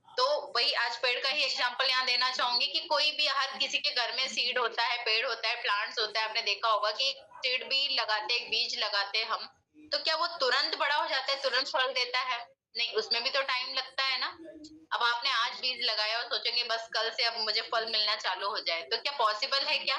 तो वही आज पेड़ का ही एग्जांपल यहाँ देना चाहूंगी कि कोई भी, हर किसी के घर में सीड होता है, पेड़ होता है, प्लांट्स होता है। आपने देखा होगा कि सीड भी लगाते, एक बीज लगाते हम, तो क्या वो तुरंत बड़ा हो जाता है, तुरंत फल देता है? नहीं, उसमें भी तो टाइम लगता है ना। अब आपने आज बीज लगाया और सोचेंगे बस कल से अब मुझे फल मिलना चालू हो जाए, तो क्या पॉसिबल है क्या?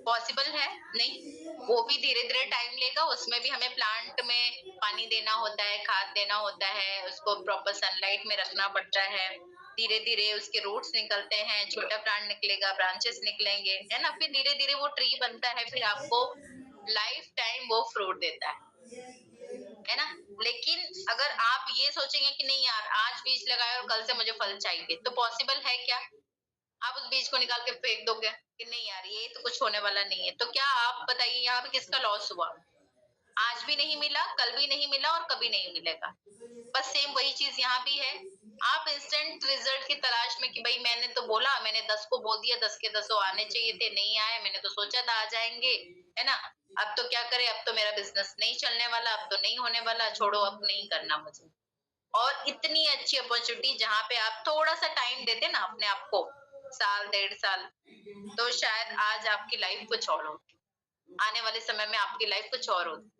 पॉसिबल है? नहीं, वो भी धीरे-धीरे टाइम लेगा, उसमें भी हमें प्लांट में पानी देना होता है, खाद देना होता है, उसको प्रॉपर सनलाइट में रखना पड़ता है। धीरे-धीरे उसके रूट्स निकलते हैं, छोटा प्लांट निकलेगा, ब्रांचेस निकलेंगे, है ना? फिर धीरे-धीरे वो ट्री बनता है, फिर आपको लाइफ टाइम वो फ्रूट देता है ना? लेकिन अगर आप ये सोचेंगे कि नहीं यार आज बीज लगाया और कल से मुझे फल चाहिए, तो पॉसिबल है क्या? आप उस बीज को निकाल के फेंक दोगे कि नहीं यार ये तो कुछ होने वाला नहीं है, तो क्या आप बताइए यहाँ पे किसका लॉस हुआ? आज भी नहीं मिला, कल भी नहीं मिला और कभी नहीं मिलेगा। बस सेम वही चीज यहाँ भी है। आप इंस्टेंट रिजल्ट की तलाश में कि भाई मैंने तो बोला, मैंने 10 को बोल दिया, 10 के 10 आने चाहिए थे, नहीं आए, मैंने तो सोचा था आ जाएंगे, है ना? अब तो क्या करें, अब तो मेरा बिजनेस नहीं चलने वाला, अब तो नहीं होने वाला, छोड़ो अब नहीं करना मुझे। और इतनी अच्छी अपॉर्चुनिटी जहाँ पे आप थोड़ा सा टाइम देते ना अपने आप को, साल 1.5 साल, तो शायद आज आपकी लाइफ कुछ और होती, आने वाले समय में आपकी लाइफ कुछ और होती।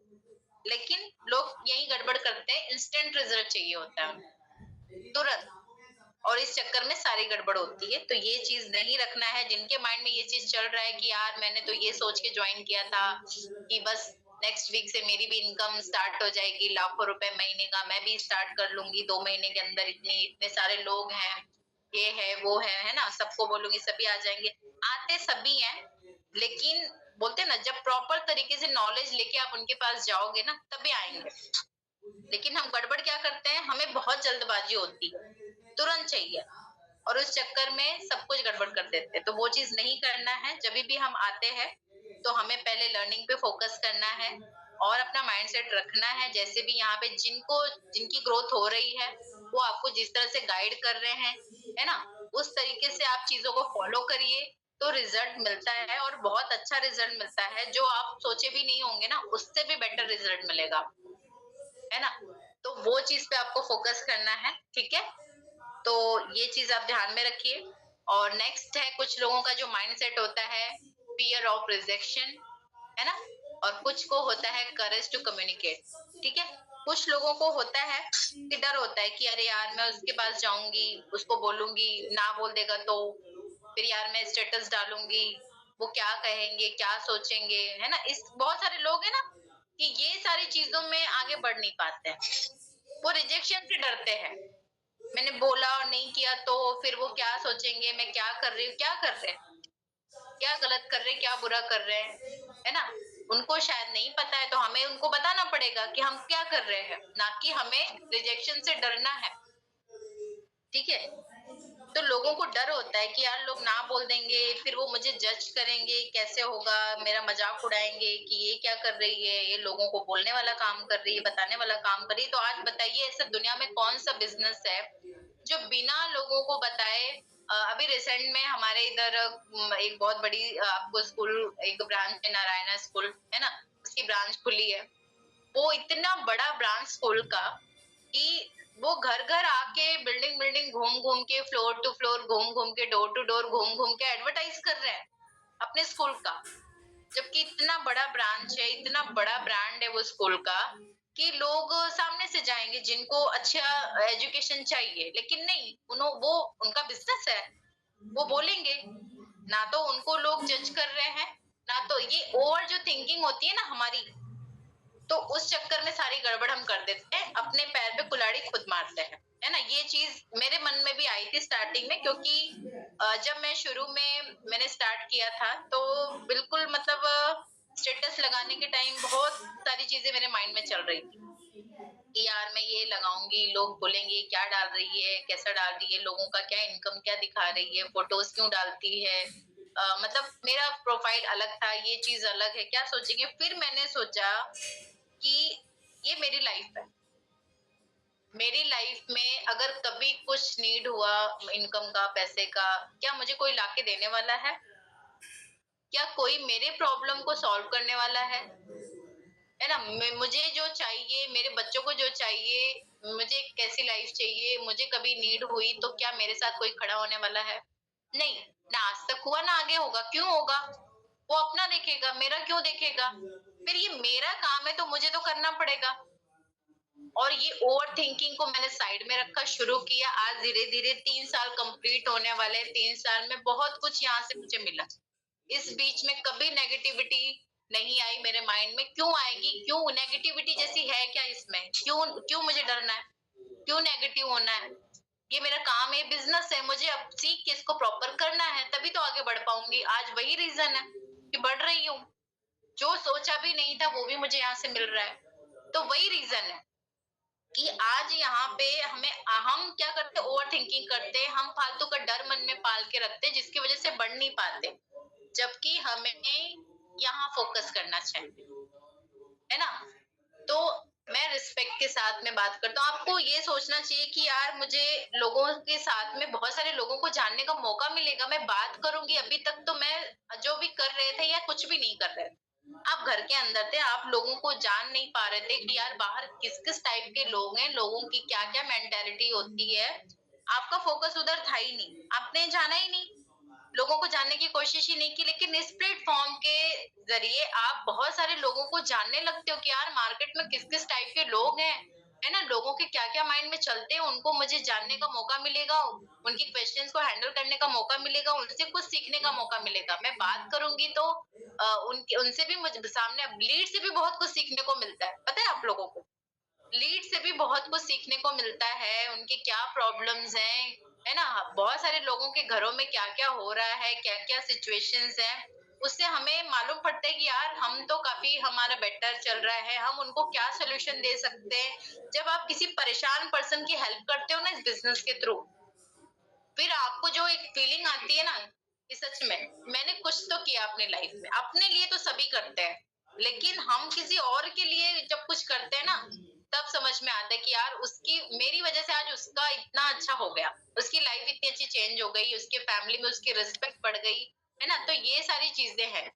लेकिन लोग यही गड़बड़ करते हैं, इंस्टेंट रिजल्ट चाहिए होता है तुरंत, और इस चक्कर में सारी गड़बड़ होती है। तो ये चीज नहीं रखना है। जिनके माइंड में ये चीज चल रहा है कि यार मैंने तो ये सोच के ज्वाइन किया था कि बस नेक्स्ट वीक से मेरी भी इनकम स्टार्ट हो जाएगी, लाखों रुपए महीने का मैं भी स्टार्ट कर लूंगी 2 महीने के अंदर, इतने इतने सारे लोग हैं, ये है वो है ना? सबको बोलूंगी सभी आ जाएंगे। आते सभी हैं, लेकिन बोलते हैं ना जब प्रॉपर तरीके से नॉलेज लेके आप उनके पास जाओगे ना तभी आएंगे। लेकिन हम गड़बड़ क्या करते हैं, हमें बहुत जल्दबाजी होती है, तुरंत चाहिए, और उस चक्कर में सब कुछ गड़बड़ कर देते हैं। तो वो चीज नहीं करना है। जब भी हम आते हैं तो हमें पहले लर्निंग पे फोकस करना है और अपना माइंडसेट रखना है। जैसे भी यहाँ पे जिनको जिनकी ग्रोथ हो रही है वो आपको जिस तरह से गाइड कर रहे हैं, है ना? उस तरीके से आप चीजों को फॉलो करिए तो रिजल्ट मिलता है और बहुत अच्छा रिजल्ट मिलता है। जो आप सोचे भी नहीं होंगे ना, उससे भी बेटर रिजल्ट मिलेगा आपको, है ना? तो वो चीज पे आपको फोकस करना है, ठीक है? तो ये चीज आप ध्यान में रखिए। और नेक्स्ट है, कुछ लोगों का जो माइंडसेट होता है फियर ऑफ रिजेक्शन, है ना? और कुछ को होता है करेज टू कम्युनिकेट, ठीक है? कुछ लोगों को होता है कि डर होता है कि अरे यार मैं उसके पास जाऊंगी, उसको बोलूंगी, ना बोल देगा तो फिर यार मैं स्टेटस डालूंगी, वो क्या कहेंगे, क्या सोचेंगे, है ना? इस बहुत सारे लोग हैं ना कि ये सारी चीजों में आगे बढ़ नहीं पाते हैं। वो रिजेक्शन से डरते हैं। मैंने बोला और नहीं किया तो फिर वो क्या सोचेंगे, मैं क्या कर रही हूँ, क्या कर रहे हैं, क्या गलत कर रहे हैं, क्या बुरा कर रहे हैं, है ना? उनको शायद नहीं पता है, तो हमें उनको बताना पड़ेगा कि हम क्या कर रहे हैं, ना कि हमें रिजेक्शन से डरना है, ठीक है? तो लोगों को डर होता है कि यार लोग ना बोल देंगे, फिर वो मुझे जज करेंगे, कैसे होगा, मेरा मजाक उड़ाएंगे कि ये क्या कर रही है, ये लोगों को बोलने वाला काम कर रही है, बताने वाला काम कर रही है। तो आज बताइए ऐसा दुनिया में कौन सा बिजनेस है जो बिना लोगों को बताए अभी रिसेंट में हमारे इधर एक बहुत बड़ी आपको स्कूल, एक ब्रांच है नारायणा स्कूल, है ना? उसकी ब्रांच खुली है। वो इतना बड़ा ब्रांच स्कूल का कि वो घर घर आके बिल्डिंग बिल्डिंग घूम घूम के, फ्लोर टू फ्लोर घूम घूम के, डोर टू डोर घूम घूम के एडवर्टाइज कर रहे हैं अपने स्कूल का। जबकि इतना बड़ा ब्रांच है, इतना बड़ा ब्रांड है वो स्कूल का कि लोग सामने से जाएंगे जिनको अच्छा एजुकेशन चाहिए, लेकिन नहीं, वो उनका बिजनेस है, वो बोलेंगे। ना तो उनको लोग जज कर रहे हैं, ना तो ये ओवर जो थिंकिंग होती है ना हमारी, तो उस चक्कर में सारी गड़बड़ हम कर देते हैं, अपने पैर पे कुल्हाड़ी खुद मारते हैं, है ना? ये चीज मेरे मन में भी आई थी स्टार्टिंग में, क्योंकि जब मैं शुरू में मैंने स्टार्ट किया था तो बिल्कुल मतलब स्टेटस लगाने के टाइम बहुत सारी चीजें मेरे माइंड में चल रही थी कि यार मैं ये लगाऊंगी, लोग बोलेंगे क्या डाल रही है, कैसा डाल रही है, लोगों का क्या इनकम क्या दिखा रही है, फोटोज क्यों डालती है, मतलब मेरा प्रोफाइल अलग था, ये चीज अलग है, क्या सोचेंगे। फिर मैंने सोचा कि ये मेरी लाइफ है, मेरी लाइफ में अगर कभी कुछ नीड हुआ इनकम का, पैसे का, क्या मुझे कोई लाके देने वाला है? क्या कोई मेरे प्रॉब्लम को सॉल्व करने वाला है ना? मुझे जो चाहिए, मेरे बच्चों को जो चाहिए, मुझे कैसी लाइफ चाहिए, मुझे कभी नीड हुई तो क्या मेरे साथ कोई खड़ा होने वाला है? नहीं। ना आज तक हुआ, ना आगे होगा। क्यों होगा? वो अपना देखेगा, मेरा क्यों देखेगा? फिर ये मेरा काम है तो मुझे तो करना पड़ेगा। और ये ओवर थिंकिंग को मैंने साइड में रखा, शुरू किया। आज धीरे धीरे 3 साल कंप्लीट होने वाले, 3 साल में बहुत कुछ यहाँ से मुझे मिला। इस बीच में कभी नेगेटिविटी नहीं आई मेरे माइंड में। क्यों आएगी? क्यों नेगेटिविटी जैसी है क्या इसमें? क्यों क्यों मुझे डरना है? क्यों नेगेटिव होना है? ये मेरा काम है, बिजनेस है, मुझे अब सीख के इसको प्रॉपर करना है, तभी तो आगे बढ़ पाऊंगी। आज वही रीजन है कि बढ़ रही हूँ। जो सोचा भी नहीं था वो भी मुझे यहाँ से मिल रहा है। तो वही रीजन है कि आज यहाँ पे हम क्या करते, ओवर थिंकिंग करते, हम फालतू का डर मन में पाल के रखते, जिसकी वजह से बढ़ नहीं पाते, जबकि हमें यहाँ फोकस करना चाहिए, है ना? तो मैं रिस्पेक्ट के साथ में बात करता हूँ। आपको ये सोचना चाहिए कि यार मुझे लोगों के साथ में, बहुत सारे लोगों को जानने का मौका मिलेगा, मैं बात करूंगी। अभी तक तो मैं जो भी कर रहे थे या कुछ भी नहीं कर रहे थे, आप घर के अंदर थे, आप लोगों को जान नहीं पा रहे थे कि यार बाहर किस किस टाइप के लोग हैं, लोगों की क्या क्या मेंटेलिटी होती है। आपका फोकस उधर था ही नहीं, आपने जाना ही नहीं, लोगों को जानने की कोशिश ही नहीं की। लेकिन इस प्लेटफॉर्म के जरिए आप बहुत सारे लोगों को जानने लगते हो कि यार मार्केट में किस किस टाइप के लोग हैं, है ना? लोगों के क्या क्या माइंड में चलते हैं, उनको मुझे जानने का मौका मिलेगा, उनकी क्वेश्चंस को हैंडल करने का मौका मिलेगा, उनसे कुछ सीखने का मौका मिलेगा। मैं बात करूंगी तो उनके उनसे भी मुझे सामने लीड से भी बहुत कुछ सीखने को मिलता है। पता है आप लोगों को, लीड से भी बहुत कुछ सीखने को मिलता है, उनके क्या प्रॉब्लम्स हैं, है ना? बहुत सारे लोगों के घरों में क्या-क्या हो रहा है, क्या-क्या सिचुएशंस हैं, उससे हमें मालूम पड़ता है कि यार हम तो काफ़ी हमारा बेटर चल रहा है, हम उनको क्या सॉल्यूशन दे सकते हैं। जब आप किसी परेशान पर्सन की हेल्प करते हो ना इस बिज़नेस के थ्रू, फिर आपको जो एक फीलिंग आती है ना कि सच में मैंने कुछ तो किया अपनी लाइफ में। अपने लिए तो सभी करते हैं, लेकिन हम किसी और के लिए जब कुछ करते हैं ना, तब समझ में आता है कि यार उसकी मेरी वजह से आज उसका इतना अच्छा हो गया, उसकी लाइफ इतनी अच्छी चेंज हो गई, उसके फैमिली में उसकी रिस्पेक्ट बढ़ गई, है ना? तो ये सारी चीजें हैं।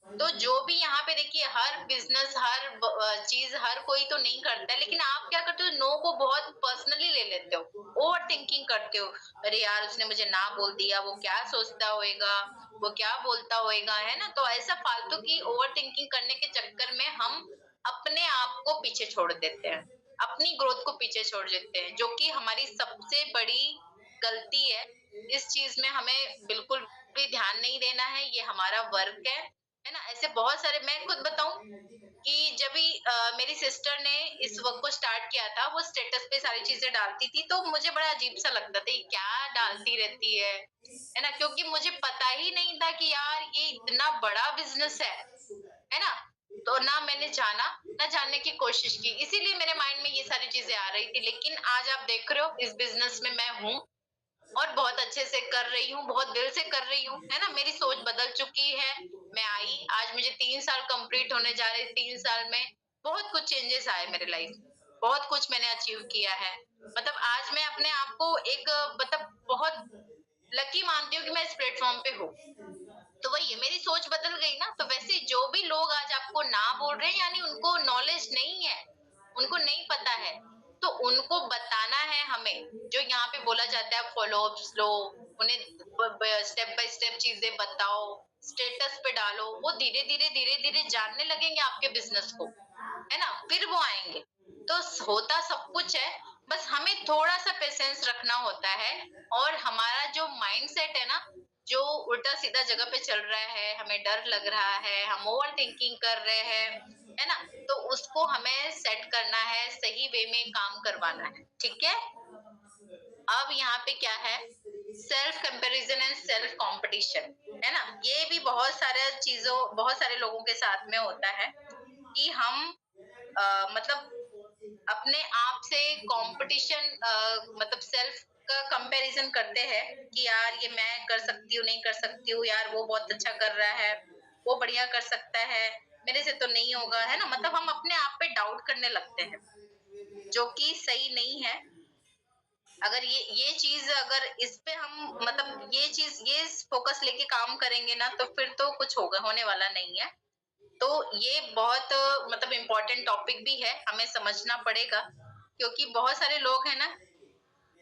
तो जो भी यहाँ पे देखिए हर बिज़नेस, हर चीज़ हर कोई तो नहीं करता है, लेकिन आप क्या करते हो, नो को बहुत पर्सनली ले लेते हो, ओवरथिंकिंग करते हो। अरे यार, उसने मुझे ना बोल दिया, वो क्या सोचता होएगा, वो क्या बोलता होएगा, है ना? तो ऐसा फालतू की ओवरथिंकिंग करने के चक्कर में हम अपने आप को पीछे छोड़ देते हैं, अपनी ग्रोथ को पीछे छोड़ देते हैं, जो कि हमारी सबसे बड़ी गलती है। इस चीज़ में हमें बिल्कुल भी ध्यान नहीं देना है, ये हमारा वर्क है ना? ऐसे बहुत सारे, मैं खुद बताऊँ कि जब भी मेरी सिस्टर ने इस वर्क को स्टार्ट किया था, वो स्टेटस पे सारी चीज़ें डालती थी, तो मुझे बड़ा अजीब-सा लगता था, ये क्या डालती रहती है ना? क्योंकि मुझे पता ही नहीं था कि यार ये इतना बड़ा बिज़नेस है ना? तो ना मैंने जाना, ना जानने की कोशिश की, इसीलिए मेरे माइंड में ये सारी चीज़ें आ रही थी। लेकिन आज आप देख रहे हो इस बिज़नेस में मैं हूँ, और बहुत अच्छे से कर रही हूँ, बहुत दिल से कर रही हूँ, है ना? मेरी सोच बदल चुकी है। मैं आई, आज मुझे 3 साल कंप्लीट होने जा रहे हैं, 3 साल में बहुत कुछ चेंजेस आए मेरे लाइफ में, बहुत कुछ मैंने अचीव किया है। मतलब आज मैं अपने आप को एक मतलब बहुत लकी मानती हूँ कि मैं इस प्लेटफ़ॉर्म पे हूँ। तो वही है, मेरी सोच बदल गई ना, तो वैसे जो भी लोग आज आपको ना बोल रहे हैं, यानी उनको नॉलेज नहीं है, उनको नहीं पता है, तो उनको बताना है हमें। जो यहाँ पे बोला जाता है फॉलो अप्स लो, उन्हें स्टेप बाय स्टेप चीजें बताओ, स्टेटस पे डालो, वो धीरे धीरे धीरे धीरे जानने लगेंगे आपके बिजनेस को, है ना? फिर वो आएंगे। तो होता सब कुछ है, बस हमें थोड़ा सा पेशेंस रखना होता है, और हमारा जो माइंडसेट है ना, जो उल्टा-सीधा जगह पे चल रहा है, हमें डर लग रहा है, हम ओवरथिंकिंग कर रहे हैं, है ना? तो उसको हमें सेट करना है, सही वे में काम करवाना है, ठीक है? अब यहाँ पे क्या है, self comparison and self competition, है ना? ये भी बहुत सारे लोगों के साथ में होता है कि हम मतलब अपने आप से कंपटीशन, मतलब सेल्फ का कंपैरिजन करते हैं कि यार ये मैं कर सकती हूँ, नहीं कर सकती हूँ, यार वो बहुत अच्छा कर रहा है, वो बढ़िया कर सकता है, मेरे से तो नहीं होगा, है ना? मतलब हम अपने आप पे डाउट करने लगते हैं, जो कि सही नहीं है। अगर ये चीज़, अगर इस पे हम मतलब ये फोकस लेके काम करेंगे ना, तो फिर तो कुछ होगा होने वाला नहीं है। तो ये बहुत मतलब इम्पोर्टेंट टॉपिक भी है, हमें समझना पड़ेगा, क्योंकि बहुत सारे लोग हैं ना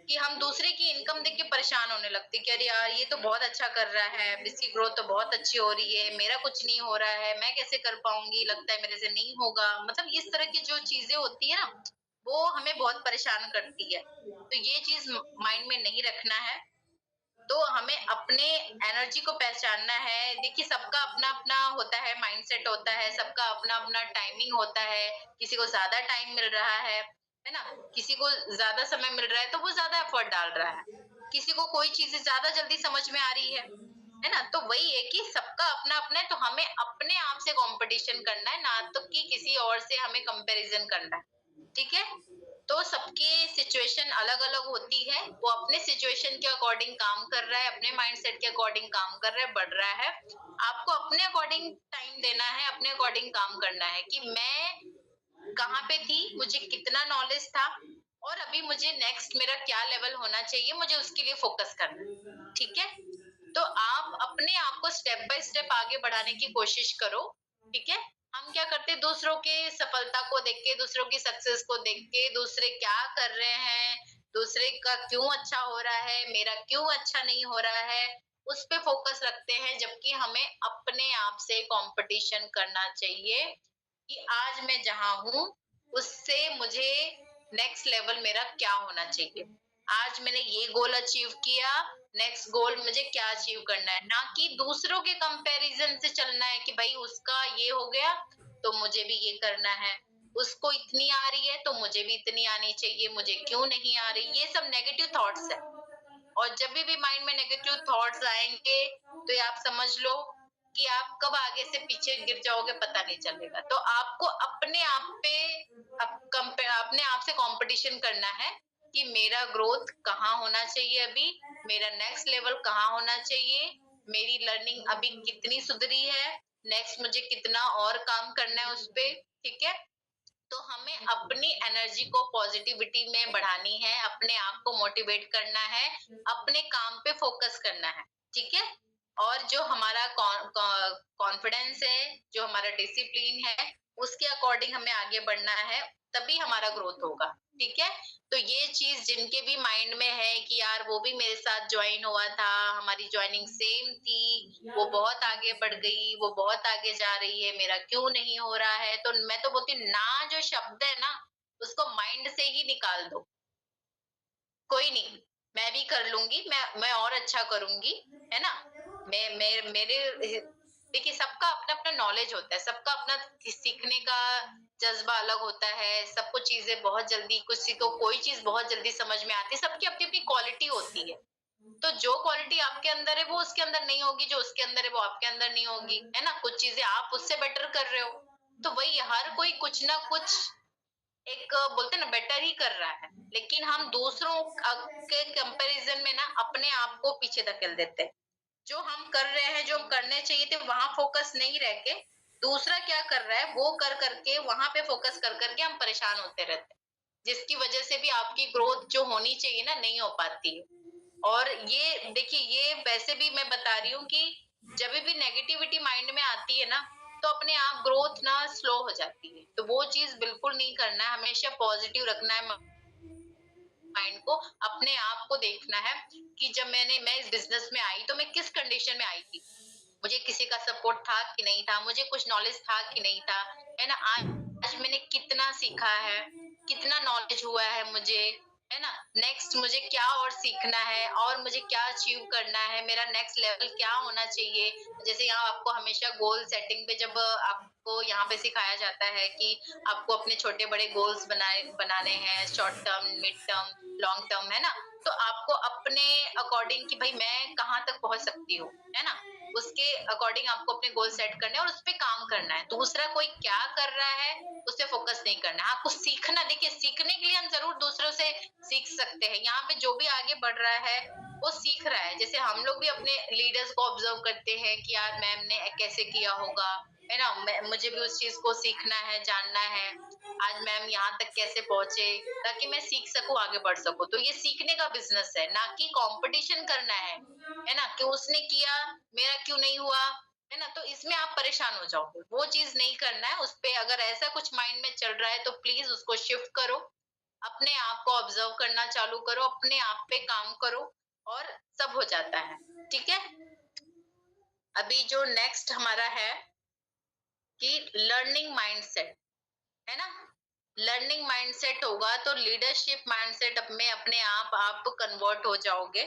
कि हम दूसरे की इनकम देख के परेशान होने लगते हैं कि अरे यार, ये तो बहुत अच्छा कर रहा है, इसकी ग्रोथ तो बहुत अच्छी हो रही है, मेरा कुछ नहीं हो रहा है, मैं कैसे कर पाऊंगी, लगता है मेरे से नहीं होगा। मतलब इस तरह की जो चीजें होती है ना, वो हमें बहुत परेशान करती है। तो ये चीज माइंड में नहीं रखना है। तो हमें अपने एनर्जी को पहचानना है। देखिए, सबका अपना-अपना होता है, माइंडसेट होता है, सबका अपना-अपना टाइमिंग होता है। किसी को ज़्यादा टाइम मिल रहा है ना? किसी को ज़्यादा समय मिल रहा है, तो वो ज़्यादा एफर्ट डाल रहा है। किसी को कोई चीज़ें ज़्यादा जल्दी समझ में आ रही है ना? तो वही है कि सबका अपना-अपना है, तो हमें अपने आप से कॉम्पिटिशन करना है, ना तो कि किसी और से हमें कंपैरिज़न करना है। ठीक है? तो सबकी सिचुएशन अलग-अलग होती है, वो अपने सिचुएशन के अकॉर्डिंग काम कर रहा है, अपने माइंडसेट के अकॉर्डिंग काम कर रहा है, बढ़ रहा है। आपको अपने अकॉर्डिंग टाइम देना है, अपने अकॉर्डिंग काम करना है कि मैं कहाँ पे थी, मुझे कितना नॉलेज था, और अभी मुझे नेक्स्ट मेरा क्या लेवल होना चाहिए, मुझे उसके लिए फोकस करना है। ठीक है? तो आप अपने आप को स्टेप बाय स्टेप आगे बढ़ाने की कोशिश करो, ठीक है? हम क्या करते हैं, दूसरों के सफलता को देख के, दूसरों की सक्सेस को देख के, दूसरे क्या कर रहे हैं, दूसरे का क्यों अच्छा हो रहा है, मेरा क्यों अच्छा नहीं हो रहा है, उस पे फोकस रखते हैं, जबकि हमें अपने आप से कंपटीशन करना चाहिए कि आज मैं जहाँ हूँ, उससे मुझे नेक्स्ट लेवल मेरा क्या होना चाहिए। आज मैंने ये गोल अचीव किया, नेक्स्ट गोल मुझे क्या अचीव करना है, ना कि दूसरों के कंपैरिजन से चलना है कि भाई उसका ये हो गया तो मुझे भी ये करना है, उसको इतनी आ रही है तो मुझे भी इतनी आनी चाहिए, मुझे क्यों नहीं आ रही। ये सब नेगेटिव थॉट्स है, और जब भी माइंड में नेगेटिव थॉट्स आएंगे, तो ये आप समझ लो कि आप कब आगे से पीछे गिर जाओगे पता नहीं चलेगा। तो आपको अपने आप पे अपने आप से कंपटीशन करना है कि मेरा ग्रोथ कहाँ होना चाहिए, अभी मेरा नेक्स्ट लेवल कहाँ होना चाहिए, मेरी लर्निंग अभी कितनी सुधरी है, नेक्स्ट मुझे कितना और काम करना है उस पे। ठीक है? तो हमें अपनी एनर्जी को पॉजिटिविटी में बढ़ानी है, अपने आप को मोटिवेट करना है, अपने काम पे फोकस करना है, ठीक है? और जो हमारा कॉन्फिडेंस है, जो हमारा डिसिप्लिन है, उसके अकॉर्डिंग हमें आगे बढ़ना है, तभी हमारा ग्रोथ होगा, ठीक है? तो ये चीज़ जिनके भी माइंड में है कि यार वो भी मेरे साथ जॉइन हुआ था, हमारी जॉइनिंग सेम थी, वो बहुत आगे बढ़ गई, वो बहुत आगे जा रही है, मेरा क्यों नहीं हो रहा है? तो मैं तो बोलती हूँ ना जो शब्द है ना, उसको माइंड से ही निकाल दो। कोई नहीं, मैं भी कर लूँगी, मैं और अच्छा करूँगी, है ना? मैं मेरे देखिए सबका अपना-अपना नॉलेज होता है, सबका अपना सीखने का जज़्बा अलग होता है, सबको चीज़ें बहुत जल्दी किसी को कोई चीज़ बहुत जल्दी समझ में आती है, सबकी अपनी-अपनी क्वालिटी होती है। तो जो क्वालिटी आपके अंदर है वो उसके अंदर नहीं होगी, जो उसके अंदर है वो आपके अंदर नहीं होगी, है ना? कुछ चीज़ें आप उससे बेटर कर रहे हो, तो वही हर कोई कुछ ना कुछ एक बोलते हैं ना बेटर ही कर रहा है, लेकिन हम दूसरों के कंपैरिज़न में ना अपने आप को पीछे धकेल देते हैं। जो हम कर रहे हैं, जो हम करने चाहिए थे वहाँ फ़ोकस नहीं रह के, दूसरा क्या कर रहा है वो कर के वहाँ पे फ़ोकस कर के हम परेशान होते रहते हैं। जिसकी वज़ह से भी आपकी ग्रोथ जो होनी चाहिए ना नहीं हो पाती है। और ये देखिए ये वैसे भी मैं बता रही हूँ कि जब भी नेगेटिविटी माइंड में आती है ना, तो अपने आप ग्रोथ ना स्लो हो जाती है। तो वो चीज़ बिल्कुल नहीं करना है, हमेशा पॉज़िटिव रखना है माइंड को, अपने आप को देखना है कि जब मैं इस बिज़नेस में आई, तो मैं किस कंडीशन में आई थी। मुझे किसी का सपोर्ट था कि नहीं था, मुझे कुछ नॉलेज था कि नहीं था, है ना? आज मैंने कितना सीखा है, कितना नॉलेज हुआ है मुझे, है ना? नेक्स्ट मुझे क्या और सीखना है और मुझे क्या अचीव करना है, मेरा नेक्स्ट लेवल क्या होना चाहिए। जैसे यहाँ आपको हमेशा गोल सेटिंग पे जब आपको यहाँ पे सिखाया जाता है कि आपको अपने छोटे-बड़े गोल्स बनाने हैं, short term, mid term, long term, है ना? तो आपको अपने अकॉर्डिंग कि भई मैं कहाँ तक पहुँच सकती हूँ, है ना? उसके अकॉर्डिंग आपको अपने गोल सेट करने हैं और उसपे काम करना है। दूसरा कोई क्या कर रहा है, उसपे फोकस नहीं करना है। हाँ, कुछ सीखना देखिए सीखने के लिए हम ज़रूर दूसरों से सीख सकते हैं। यहाँ पे जो भी आगे बढ़ रहा है, वो सीख रहा है। जैसे हम लोग भी अपने लीडर्स को ऑब्ज़र्व करते हैं कि यार मैम ने कैसे किया होगा, है ना? मुझे भी उस चीज़ को सीखना है, जानना है। आज मैम यहाँ तक कैसे पहुँचे, ताकि मैं सीख सकूँ, आगे बढ़ सकूँ। तो ये सीखने का बिज़नेस है, ना कि कॉम्पिटिशन करना है ना? कि उसने किया, मेरा क्यों नहीं हुआ, है ना? तो इसमें आप परेशान हो जाओगे। वो चीज़ नहीं करना है, उसपे अगर ऐसा कुछ माइंड में चल रहा है तो प्लीज़ उसको शिफ्ट करो। अपने आप को ऑब्ज़र्व करना चालू करो, अपने आप पे काम करो और सब हो जाता है। ठीक है? अभी जो नेक्स्ट हमारा है कि लर्निंग माइंडसेट, है ना? लर्निंग माइंडसेट होगा तो लीडरशिप माइंडसेट में अपने आप कन्वर्ट हो जाओगे।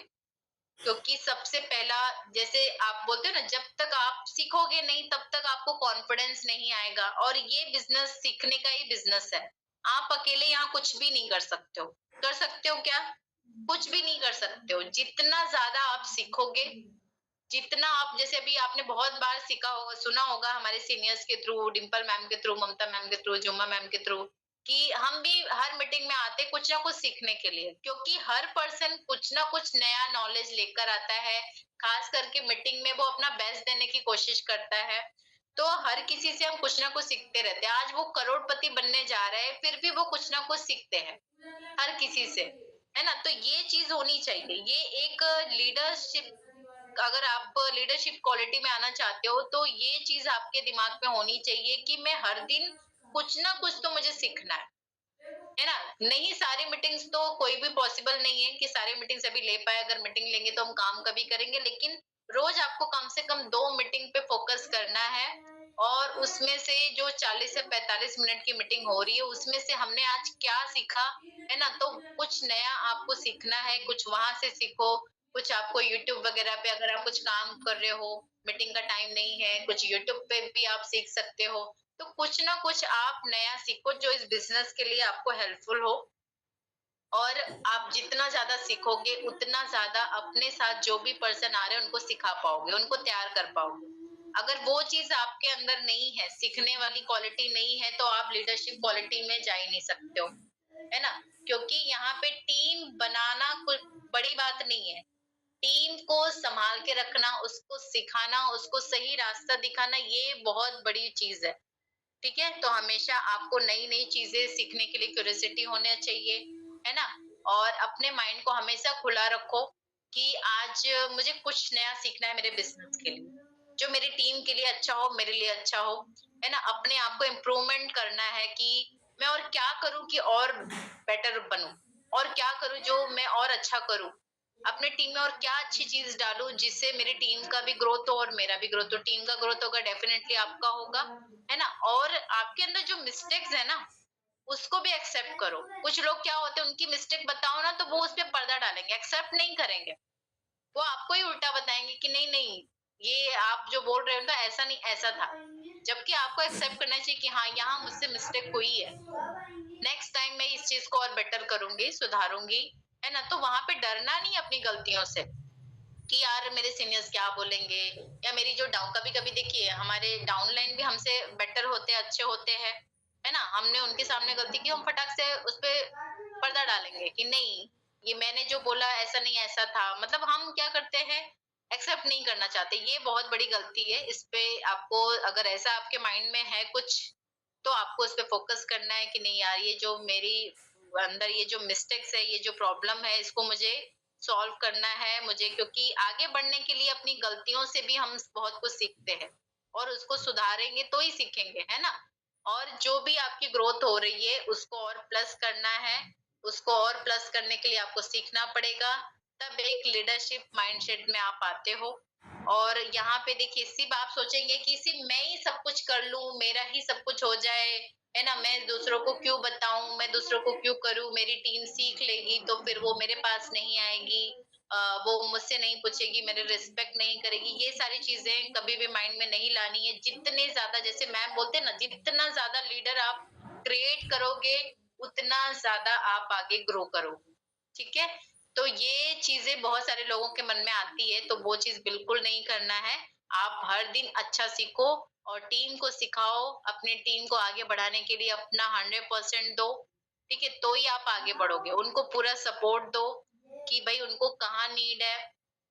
क्योंकि सबसे पहला जैसे आप बोलते हो ना जब तक आप सीखोगे नहीं तब तक आपको कॉन्फिडेंस नहीं आएगा और ये बिजनेस सीखने का ही बिजनेस है। आप अकेले यहाँ कुछ भी नहीं कर सकते हो। कर सकते हो क्या? कुछ भी नहीं कर सकते हो। जितना ज्यादा आप सीखोगे, जितना आप जैसे अभी आपने बहुत बार सीखा होगा, सुना होगा हमारे सीनियर्स के थ्रू, डिंपल मैम के थ्रू, ममता मैम के थ्रू, जुम्मा मैम के थ्रू, कि हम भी हर मीटिंग में आते हैं कुछ ना कुछ सीखने के लिए, क्योंकि हर पर्सन कुछ ना कुछ नया नॉलेज लेकर आता है। खास करके मीटिंग में वो अपना बेस्ट देने की कोशिश करता है। तो हर किसी से हम कुछ ना कुछ सीखते रहते हैं। आज वो करोड़पति बनने जा रहे हैं, फिर भी वो कुछ ना कुछ सीखते हैं, हर किसी से, है ना? तो ये चीज़ होनी चाहिए। ये एक लीडरशिप, अगर आप लीडरशिप क्वालिटी में आना चाहते हो तो ये चीज आपके दिमाग में होनी चाहिए कि मैं हर दिन कुछ ना कुछ तो मुझे सीखना है ना? नहीं सारी मीटिंग्स तो कोई भी पॉसिबल नहीं है कि सारी मीटिंग्स अभी ले पाए। अगर मीटिंग लेंगे तो हम काम कभी करेंगे, लेकिन रोज आपको कम से कम 2 मीटिंग पे फोकस करना है और उसमें से जो 40 से 45 मिनट की मीटिंग हो रही है उसमें से हमने आज क्या सीखा, है ना? तो कुछ नया आपको सीखना है, कुछ वहां से सीखो। कुछ आपको यूट्यूब वगैरह पे अगर आप कुछ काम कर रहे हो, मीटिंग का टाइम नहीं है, कुछ यूट्यूब पे भी आप सीख सकते हो। तो कुछ ना कुछ आप नया सीखो जो इस बिज़नेस के लिए आपको हेल्पफुल हो। और आप जितना ज़्यादा सीखोगे, उतना ज़्यादा अपने साथ जो भी पर्सन आ रहे हैं, उनको सिखा पाओगे, उनको तैयार कर पाओगे। अगर वो चीज़ आपके अंदर नहीं है, सीखने वाली क्वालिटी नहीं है, तो आप लीडरशिप क्वालिटी में जा ही नहीं सकते हो, है ना? क्योंकि यहाँ पे टीम बनाना कोई बड़ी बात नहीं है। टीम को सँभाल के रखना, उसको सिखाना, उसको सही रास्ता दिखाना, ये बहुत बड़ी चीज़ है। ठीक है? तो हमेशा आपको नई-नई चीज़ें सीखने के लिए क्यूरियोसिटी होना चाहिए, है ना? और अपने माइंड को हमेशा खुला रखो कि आज मुझे कुछ नया सीखना है मेरे बिज़नेस के लिए, जो मेरी टीम के लिए अच्छा हो, मेरे लिए अच्छा हो, है ना? अपने आप को इम्प्रूवमेंट करना है कि मैं और क्या करूँ कि और बेटर बनूँ, और क्या करूँ जो मैं और अच्छा करूँ। अपने टीम में और क्या अच्छी चीज़ डालूँ जिससे मेरी टीम का भी ग्रोथ हो और मेरा भी ग्रोथ हो। टीम का ग्रोथ होगा, डेफिनिटली आपका होगा, है ना? और आपके अंदर जो मिस्टेक्स है ना, उसको भी एक्सेप्ट करो। कुछ लोग क्या होते हैं, उनकी मिस्टेक बताओ ना तो वो उस पे पर्दा डालेंगे, एक्सेप्ट नहीं करेंगे। वो आपको ही उल्टा बताएँगे कि नहीं, नहीं, ये आप जो बोल रहे हो ना ऐसा नहीं, ऐसा था। जबकि आपको एक्सेप्ट करना चाहिए कि हाँ, यहाँ मुझसे मिस्टेक हुई है। नेक्स्ट टाइम मैं इस चीज़ को और बेटर करूँगी, सुधारूँगी, है ना? तो वहाँ पे डरना नहीं अपनी गलतियों से। कि यार मेरे सीनियर्स क्या बोलेंगे, या मेरी जो डाउन, कभी-कभी देखिए हमारे डाउनलाइन भी हमसे बेटर होते हैं, अच्छे होते हैं, है ना? हमने उनके सामने गलती की, हम फटाक से उसपे पर्दा डालेंगे कि नहीं, ये मैंने जो बोला ऐसा नहीं, ऐसा था। मतलब हम क्या करते हैं, एक्सेप्ट नहीं करना चाहते। ये बहुत बड़ी गलती है। इस पे आपको, अगर ऐसा आपके माइंड में है कुछ, तो आपको इस पे फोकस करना है कि नहीं यार, ये जो मेरी अंदर ये जो मिस्टेक्स है, ये जो प्रॉब्लम है, इसको मुझे सॉल्व करना है मुझे, क्योंकि आगे बढ़ने के लिए अपनी गलतियों से भी हम बहुत कुछ सीखते हैं और उसको सुधारेंगे तो ही सीखेंगे, है ना? और जो भी आपकी ग्रोथ हो रही है उसको और प्लस करना है, उसको और प्लस करने के लिए आपको सीखना पड़ेगा, तब एक लीडरशिप माइंडसेट में आप आते हो। और यहाँ पे देखिए, सिर्फ आप सोचेंगे कि सिर्फ मैं ही सब कुछ कर लूँ, मेरा ही सब कुछ हो जाए, है ना? मैं दूसरों को क्यों बताऊँ, मैं दूसरों को क्यों करूँ, मेरी टीम सीख लेगी तो फिर वो मेरे पास नहीं आएगी, अ, वो मुझसे नहीं पूछेगी, मेरी रिस्पेक्ट नहीं करेगी। ये सारी चीज़ें कभी भी माइंड में नहीं लानी है। जितने ज़्यादा, जैसे मैम बोलते हैं ना, जितना ज़्यादा लीडर आप क्रिएट करोगे, उतना ज़्यादा आप आगे ग्रो करोगे। ठीक है? तो ये चीज़ें बहुत सारे लोगों के मन में आती है, तो वो चीज़ बिल्कुल नहीं करना है। आप हर दिन अच्छा सीखो और टीम को सिखाओ, अपनी टीम को आगे बढ़ाने के लिए अपना 100% दो, ठीक है? तो ही आप आगे बढ़ोगे। उनको पूरा सपोर्ट दो कि भई उनको कहाँ नीड है,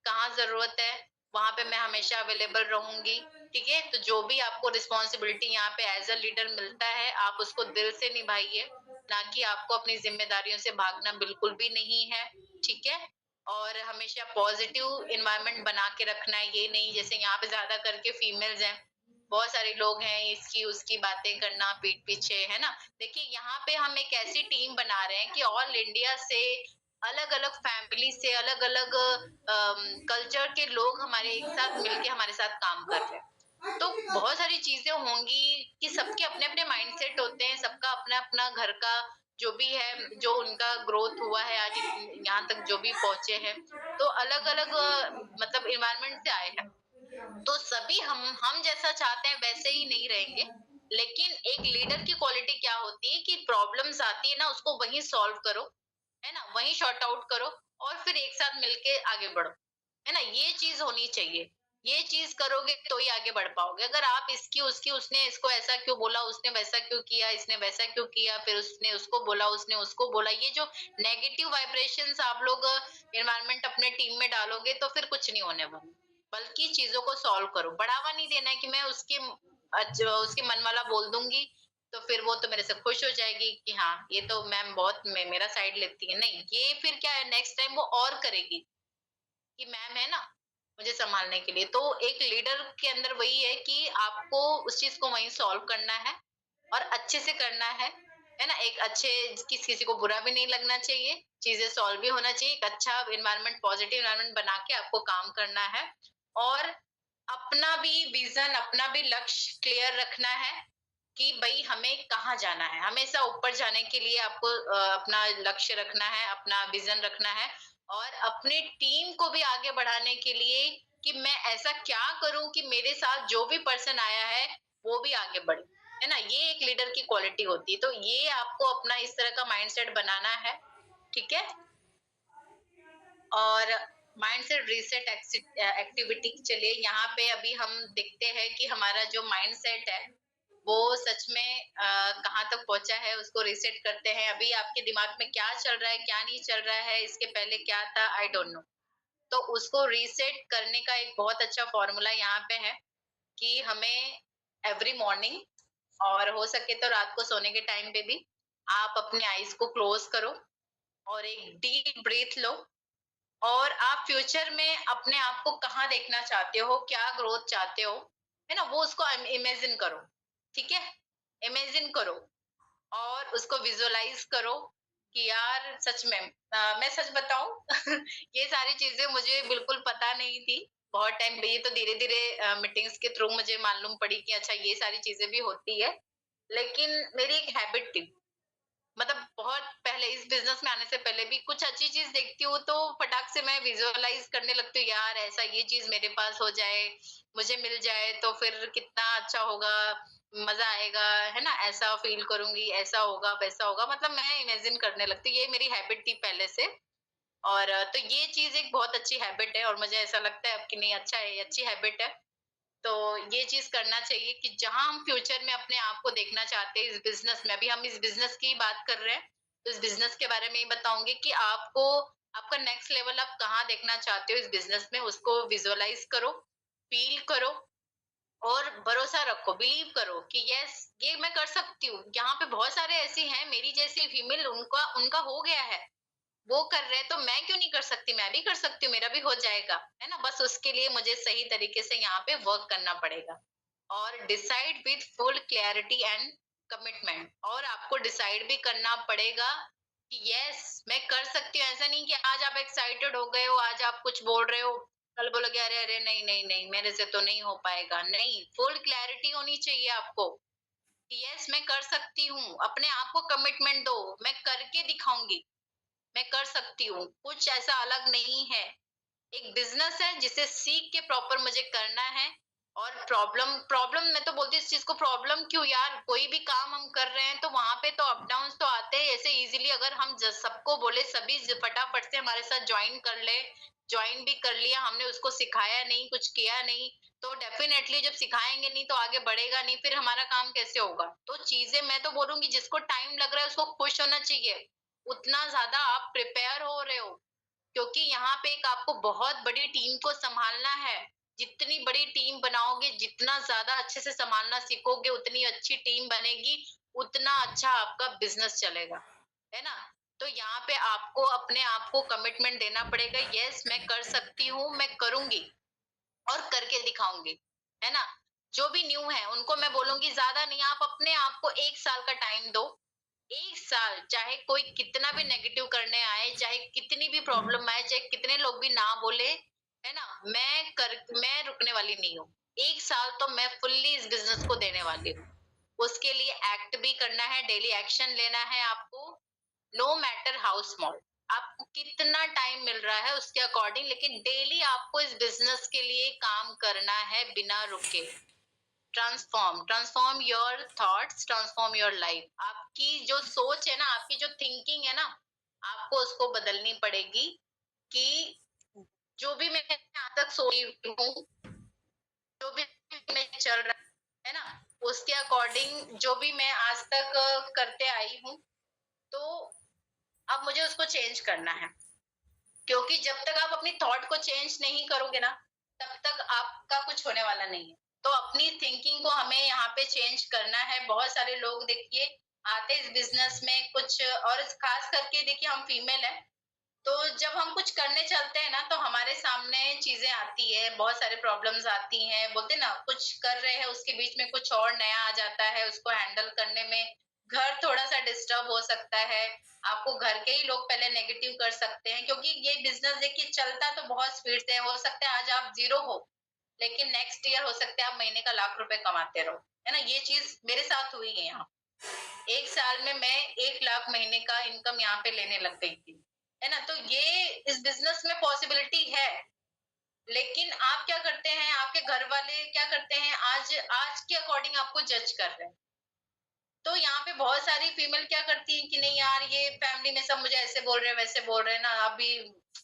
कहाँ ज़रूरत है, वहाँ पे मैं हमेशा अवेलेबल रहूँगी, ठीक है? तो जो भी आपको रिस्पॉन्सिबिलिटी यहाँ पे एज़ अ लीडर मिलता है, आप उसको दिल से निभाइए, ना कि आपको अपनी ज़िम्मेदारियों से भागना बिल्कुल भी नहीं है, ठीक है? और हमेशा पॉज़िटिव एनवायरनमेंट बना के रखना है, ये नहीं जैसे यहाँ पे ज़्यादा करके फीमेल्स हैं, बहुत सारे लोग हैं इसकी-उसकी बातें करना पीठ पीछे, है ना? देखिए यहाँ पे हम एक ऐसी टीम बना रहे हैं कि ऑल इंडिया से, अलग-अलग फैमिली से, अलग-अलग कल्चर के लोग हमारे एक साथ मिलके हमारे साथ काम कर रहे हैं। तो बहुत सारी चीज़ें होंगी कि सबके अपने-अपने माइंडसेट होते हैं, सबका अपना-अपना घर का जो भी है, जो उनका ग्रोथ हुआ है आज यहाँ तक जो भी पहुँचे हैं, तो अलग-अलग मतलब एनवायरनमेंट से आए हैं। तो सभी हम जैसा चाहते हैं वैसे ही नहीं रहेंगे, लेकिन एक लीडर की क्वालिटी क्या होती है कि प्रॉब्लम्स आती है ना, उसको वहीं सॉल्व करो, है ना? वहीं सॉर्ट आउट करो और फिर एक साथ मिलके आगे बढ़ो, है ना? ये चीज़ होनी चाहिए। ये चीज़ करोगे तो ही आगे बढ़ पाओगे। अगर आप इसकी उसकी, उसने इसको ऐसा क्यों बोला, उसने वैसा क्यों किया, इसने वैसा क्यों किया, फिर उसने उसको बोला, उसने उसको बोला, ये जो नेगेटिव वाइब्रेशंस आप लोग एनवायरनमेंट अपने टीम में डालोगे तो फिर कुछ नहीं होने वाला। बल्कि चीज़ों को सॉल्व करो। बढ़ावा नहीं देना है कि मैं उसके मन वाला बोल दूँगी, तो फिर वो तो मेरे से खुश हो जाएगी कि हाँ, ये तो मैम बहुत मेरा साइड लेती है। नहीं, ये फिर क्या है, नेक्स्ट टाइम वो और करेगी कि मैम है ना, मुझे सँभालने के लिए। तो एक लीडर के अंदर वही है कि आपको उस चीज़ को वहीं सॉल्व करना है और अच्छे से करना है ना? एक अच्छे, किसी को बुरा भी नहीं लगना चाहिए, चीज़ें सॉल्व भी होना चाहिए, एक अच्छा एनवायरनमेंट, पॉजिटिव एनवायरनमेंट बना के आपको काम करना है और अपना भी विज़न, अपना भी लक्ष्य क्लियर रखना है कि भई हमें कहाँ जाना है। हमेशा ऊपर जाने के लिए आपको अपना लक्ष्य रखना है, अपना विज़न रखना है और अपनी टीम को भी आगे बढ़ाने के लिए कि मैं ऐसा क्या करूँ कि मेरे साथ जो भी पर्सन आया है, वो भी आगे बढ़े। है ना? ये एक लीडर की क्वालिटी होती है। तो ये आपको अपना इस तरह का माइंडसेट बनाना है, ठीक है? और माइंडसेट रीसेट एक्टिविटी चलिए यहाँ पे अभी हम देखते हैं कि हमारा जो माइंडसेट है, वो सच में कहाँ तक पहुँचा है, उसको रीसेट करते हैं। अभी आपके दिमाग में क्या चल रहा है, क्या नहीं चल रहा है, इसके पहले क्या था, आई डोंट नो। तो उसको रीसेट करने का एक बहुत अच्छा फॉर्मूला यहाँ पे है कि हमें एवरी मॉर्निंग और हो सके तो रात को सोने के टाइम पे भी आप अपने आईज को क्लोज करो और एक डीप ब्रीथ लो और आप फ्यूचर में अपने आप को कहाँ देखना चाहते हो, क्या ग्रोथ चाहते हो, है ना? वो उसको इमेजिन करो, ठीक है? इमेजिन करो और उसको विजुअलाइज करो कि यार सच में मैं सच बताऊं ये सारी चीजें मुझे बिल्कुल पता नहीं थी। बहुत टाइम ये तो धीरे धीरे मीटिंग्स के थ्रू मुझे मालूम पड़ी कि अच्छा ये सारी चीजें भी होती है। लेकिन मेरी एक हैबिट थी, मतलब बहुत पहले इस बिजनेस में आने से पहले भी कुछ अच्छी चीज देखती हूँ तो फटाक से मैं विजुअलाइज करने लगती हूँ, यार ऐसा ये चीज मेरे पास हो जाए, मुझे मिल जाए तो फिर कितना अच्छा होगा, मजा आएगा, है ना? ऐसा फील करूंगी, ऐसा होगा वैसा होगा, मतलब मैं इमेजिन करने लगती हूँ। ये मेरी हैबिट थी पहले से। और तो ये चीज एक बहुत अच्छी हैबिट है और मुझे ऐसा लगता है अब कि नहीं, अच्छा है, ये अच्छी हैबिट है। तो ये चीज करना चाहिए कि जहां हम फ्यूचर में अपने आप को देखना चाहते हैं इस बिजनेस में, अभी हम इस बिजनेस की बात कर रहे हैं, तो इस बिजनेस के बारे में ही बताऊंगी कि आपको आपका नेक्स्ट लेवल आप कहाँ देखना चाहते हो इस बिजनेस में, उसको विजुअलाइज करो, फील करो और भरोसा रखो, बिलीव करो कि यस ये मैं कर सकती हूँ। यहाँ पे बहुत सारे ऐसी हैं मेरी जैसी फीमेल, उनका उनका हो गया है, वो कर रहे हैं तो मैं क्यों नहीं कर सकती? मैं भी कर सकती हूँ, मेरा भी हो जाएगा, है ना? बस उसके लिए मुझे सही तरीके से यहाँ पे वर्क करना पड़ेगा और decide with full clarity and commitment. और आपको डिसाइड भी करना पड़ेगा कि यस मैं कर सकती हूँ। ऐसा नहीं कि आज आप एक्साइटेड हो गए हो, आज आप कुछ बोल रहे हो, कल बोलोगे अरे अरे नहीं नहीं नहीं मेरे से तो नहीं हो पाएगा। नहीं, फुल क्लैरिटी होनी चाहिए आपको कि यस मैं कर सकती हूँ। अपने आप को कमिटमेंट दो, मैं करके दिखाऊंगी, मैं कर सकती हूँ, कुछ ऐसा अलग नहीं है। एक बिजनेस है जिसे सीख के प्रॉपर मुझे करना है। और प्रॉब्लम प्रॉब्लम मैं तो बोलती हूँ इस चीज को, प्रॉब्लम क्यों यार, कोई भी काम हम कर रहे हैं तो वहां पे तो अप डाउन तो आते हैं। ऐसे इजीली अगर हम सबको बोले सभी फटाफट से हमारे साथ ज्वाइन कर ले, ज्वाइन भी कर लिया हमने, उसको सिखाया नहीं, कुछ किया नहीं, तो डेफिनेटली जब सिखाएंगे नहीं तो आगे बढ़ेगा नहीं, फिर हमारा काम कैसे होगा? तो चीजें मैं तो बोलूंगी जिसको टाइम लग रहा है उसको खुश होना चाहिए, उतना ज्यादा आप प्रिपेयर हो रहे हो, क्योंकि यहाँ पे एक आपको बहुत बड़ी टीम को संभालना है। जितनी बड़ी टीम बनाओगे, जितना ज्यादा अच्छे से संभालना सीखोगे, उतनी अच्छी टीम बनेगी, उतना अच्छा आपका बिजनेस चलेगा, है ना? तो यहाँ पे आपको अपने आप को कमिटमेंट देना पड़ेगा, यस मैं कर सकती हूँ, मैं करूंगी और करके दिखाऊंगी, है ना? जो भी न्यू है उनको मैं बोलूंगी ज्यादा नहीं, आप अपने आप को 1 साल का टाइम दो। 1 साल चाहे कोई कितना भी नेगेटिव करने आए, चाहे कितनी भी प्रॉब्लम आए, चाहे कितने लोग भी ना बोले, है ना? मैं रुकने वाली नहीं हूँ। 1 साल तो मैं फुल्ली इस बिजनेस को देने वाली हूँ। उसके लिए एक्ट भी करना है, डेली एक्शन लेना है आपको, नो मैटर हाउ स्मॉल। आपको कितना टाइम मिल रहा है उसके अकॉर्डिंग, लेकिन डेली आपको इस बिजनेस के लिए काम करना है बिना रुके। Transform your thoughts, transform your life. आपकी जो सोच है ना, आपकी जो थिंकिंग है ना, आपको उसको बदलनी पड़ेगी कि जो भी मैं आज तक सोई हूँ, जो भी मैं चल रहा है ना, उसके अकॉर्डिंग जो भी मैं आज तक करते आई हूँ, तो अब मुझे उसको चेंज करना है। क्योंकि जब तक आप अपनी थॉट को चेंज नहीं करोगे ना, तब तक आपका कुछ होने वाला नहीं है। तो अपनी थिंकिंग को हमें यहाँ पे चेंज करना है। बहुत सारे लोग देखिए आते इस बिजनेस में कुछ, और खास करके देखिए हम फीमेल हैं, तो जब हम कुछ करने चलते हैं ना तो हमारे सामने चीजें आती है, बहुत सारे प्रॉब्लम्स आती हैं, बोलते ना कुछ कर रहे हैं उसके बीच में कुछ और नया आ जाता है, उसको हैंडल करने में घर थोड़ा सा डिस्टर्ब हो सकता है। आपको घर के ही लोग पहले नेगेटिव कर सकते हैं, क्योंकि ये बिजनेस देखिए चलता तो बहुत स्पीड से है। हो सकता है आज आप जीरो हो, लेकिन नेक्स्ट ईयर हो सकता है आप महीने का लाख रुपए कमाते रहो, है ना? ये चीज मेरे साथ हुई है। यहाँ 1 साल में मैं 1 लाख महीने का इनकम यहाँ पे लेने लग गई थी, है ना? तो ये इस बिजनेस में पॉसिबिलिटी है। लेकिन आप क्या करते हैं, आपके घर वाले क्या करते हैं, आज आज के अकॉर्डिंग आपको जज कर रहे हैं। तो यहाँ पे बहुत सारी फीमेल क्या करती है कि नहीं यार ये फैमिली में सब मुझे ऐसे बोल रहे हैं वैसे बोल रहे हैं ना, अभी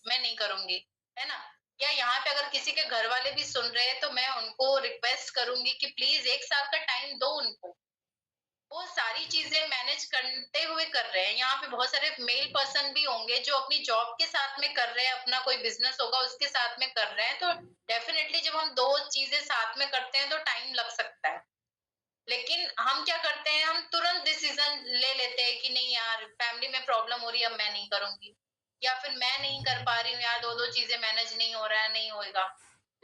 मैं नहीं करूंगी, है ना? या यहाँ पे अगर किसी के घर वाले भी सुन रहे हैं तो मैं उनको रिक्वेस्ट करूंगी कि प्लीज 1 साल का टाइम दो उनको। वो सारी चीजें मैनेज करते हुए कर रहे हैं। यहाँ पे बहुत सारे मेल पर्सन भी होंगे जो अपनी जॉब के साथ में कर रहे हैं, अपना कोई बिजनेस होगा उसके साथ में कर रहे हैं, तो डेफिनेटली जब हम दो चीजें साथ में करते हैं तो टाइम लग सकता है। लेकिन हम क्या करते हैं, हम तुरंत डिसीजन ले लेते हैं कि नहीं यार, फैमिली में प्रॉब्लम हो रही है, अब मैं नहीं करूंगी, या फिर मैं नहीं कर पा रही हूँ यार, दो दो चीजें मैनेज नहीं हो रहा है, नहीं होएगा।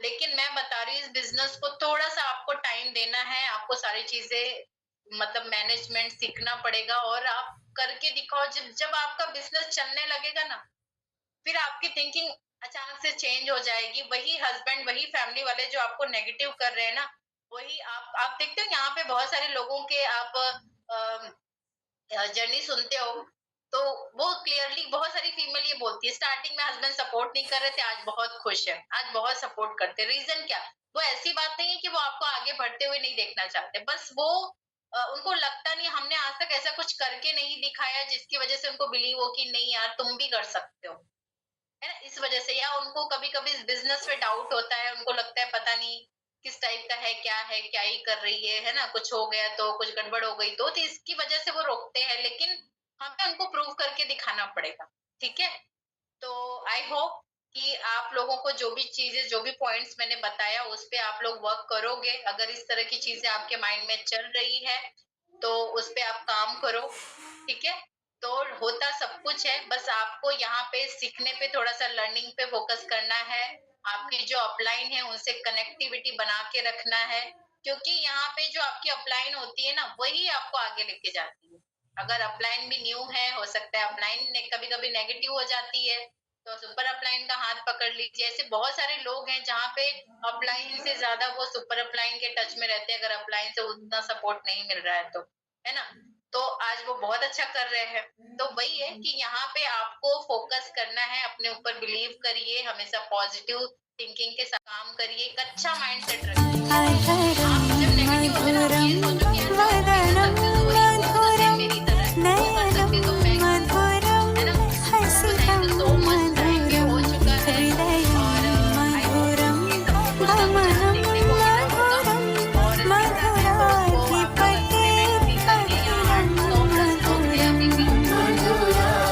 लेकिन मैं बता रही हूँ, इस बिजनेस को थोड़ा सा आपको टाइम देना है, आपको सारी चीजें मतलब मैनेजमेंट सीखना पड़ेगा, और आप करके दिखाओ। जब जब आपका बिजनेस चलने लगेगा ना, फिर आपकी थिंकिंग अचानक से चेंज हो जाएगी। वही हस्बैंड, वही फैमिली वाले जो आपको नेगेटिव कर रहे हैं ना, वही आप देखते हो यहाँ पे बहुत सारे लोगों के आप जर्नी सुनते हो, तो वो क्लियरली बहुत सारी फीमेल ये बोलती है, स्टार्टिंग में हस्बैंड सपोर्ट नहीं कर रहे थे, आज बहुत खुश है, आज बहुत सपोर्ट करते हैं। रीजन क्या? वो ऐसी बात नहीं है कि वो आपको आगे बढ़ते हुए नहीं देखना चाहते, बस वो उनको लगता नहीं, हमने आज तक ऐसा कुछ करके नहीं दिखाया जिसकी वजह से उनको बिलीव हो कि नहीं यार, तुम भी कर सकते हो, है ना? इस वजह से, या उनको कभी-कभी इस बिज़नेस में डाउट होता है, उनको लगता है पता नहीं किस टाइप का है, क्या ही कर रही है ना? कुछ हो गया तो, कुछ गड़बड़ हो गई तो इसकी वजह से वो रोकते हैं, लेकिन हमें उनको प्रूव करके दिखाना पड़ेगा, ठीक है? तो आई होप कि आप लोगों को जो भी चीज़ें, जो भी पॉइंट्स मैंने बताया, उस पे आप लोग वर्क करोगे। अगर इस तरह की चीज़ें आपके माइंड में चल रही है, तो उस पे आप काम करो, ठीक है? तो होता सब कुछ है, बस आपको यहाँ पे सीखने पे, थोड़ा-सा लर्निंग पे फोकस करना है। आपकी जो अपलाइन है, उनसे कनेक्टिविटी बना के रखना है, क्योंकि यहाँ पे जो आपकी अपलाइन होती है ना, वही आपको आगे लेके जाती है। अगर अपलाइन भी न्यू है, हो सकता है अपलाइन ने कभी-कभी नेगेटिव हो जाती है, तो सुपर अपलाइन का हाथ पकड़ लीजिए। ऐसे बहुत सारे लोग हैं जहाँ पे अपलाइन से ज़्यादा वो सुपर अपलाइन के टच में रहते हैं, अगर अपलाइन से उतना सपोर्ट नहीं मिल रहा है तो, है ना? तो आज वो बहुत अच्छा कर रहे हैं। तो वही है कि यहाँ पे आपको फोकस करना है, अपने ऊपर बिलीव करिए, हमेशा पॉजिटिव थिंकिंग के साथ काम करिए, एक अच्छा माइंडसेट रखिए। आप जब नेगेटिव होते हैं ना, आप मधुरं ये सोचो कि यार जो भी कर वदनं सकते हो तो वही, वो भी तो सेम मधुरं मेरी तरह है, वो कर नयनं सकती है तो मैं क्यों नहीं? मधुरं है ना? तो थैंक हसितं यू सो मच, टाइम भी मधुरं हो चुका है, हृदयं और आई होप मधुरं कि सबको कुछ ना कुछ आज गमनं सीखने को मिला होगा, मधुरं और सीखा है तो उसको आप लोग मधुराधिपतेः इम्प्लीमेंट भी करिए। यहाँ कथिनं 800+ लोग हैं अभी भी, मधुरं तो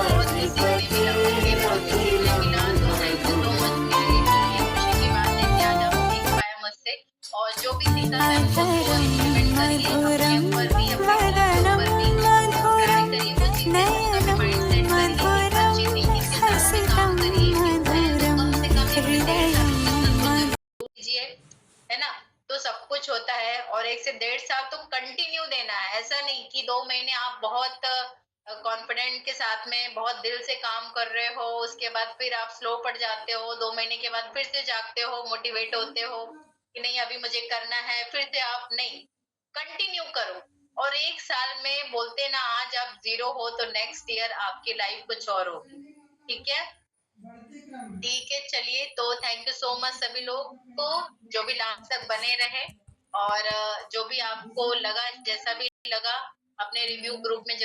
बहुत ही सीखने मिला, मुझे बहुत ही सीखने मिला। तो थैंक यू सो मच, मेरे लिए भी ये खुशी की बात है कि आज आप सीख पाए मुझसे, और जो भी सीखा है उसको अधरं इम्प्लीमेंट करिए अपने मधुरं ऊपर भी, अपनी टीम के वदनं ऊपर भी। ट्राई मधुरं करिए वो चीज़ें, उसका भी नयनं माइंडसेट करिए, एक मधुरं अच्छी थिंकिंग के साथ में हसितं काम करिए। न्यू है तो मधुरं कम से कम एक डेढ़ साल हृदयं उस बिज़नेस को मधुरं ज़रूर कीजिए, है ना? तो सब कुछ होता है, और 1 से डेढ़ साल तो कंटिन्यू देना है। ऐसा नहीं कि 2 महीने आप बहुत कॉन्फिडेंट के साथ में बहुत दिल से काम कर रहे हो, उसके बाद फिर आप स्लो पड़ जाते हो, 2 महीने के बाद फिर से जागते हो, मोटिवेट होते हो कि नहीं अभी मुझे करना है, फिर से आप नहीं, कंटिन्यू करो। और 1 साल में बोलते ना, आज आप 0 हो तो नेक्स्ट ईयर आपकी लाइफ कुछ और होगी, ठीक है? ठीक है, चलिए, तो थैंक यू सो मच सभी लोग को, जो भी लास्ट तक बने रहे, और जो भी आपको लगा, जैसा भी लगा, अपने रिव्यू ग्रुप में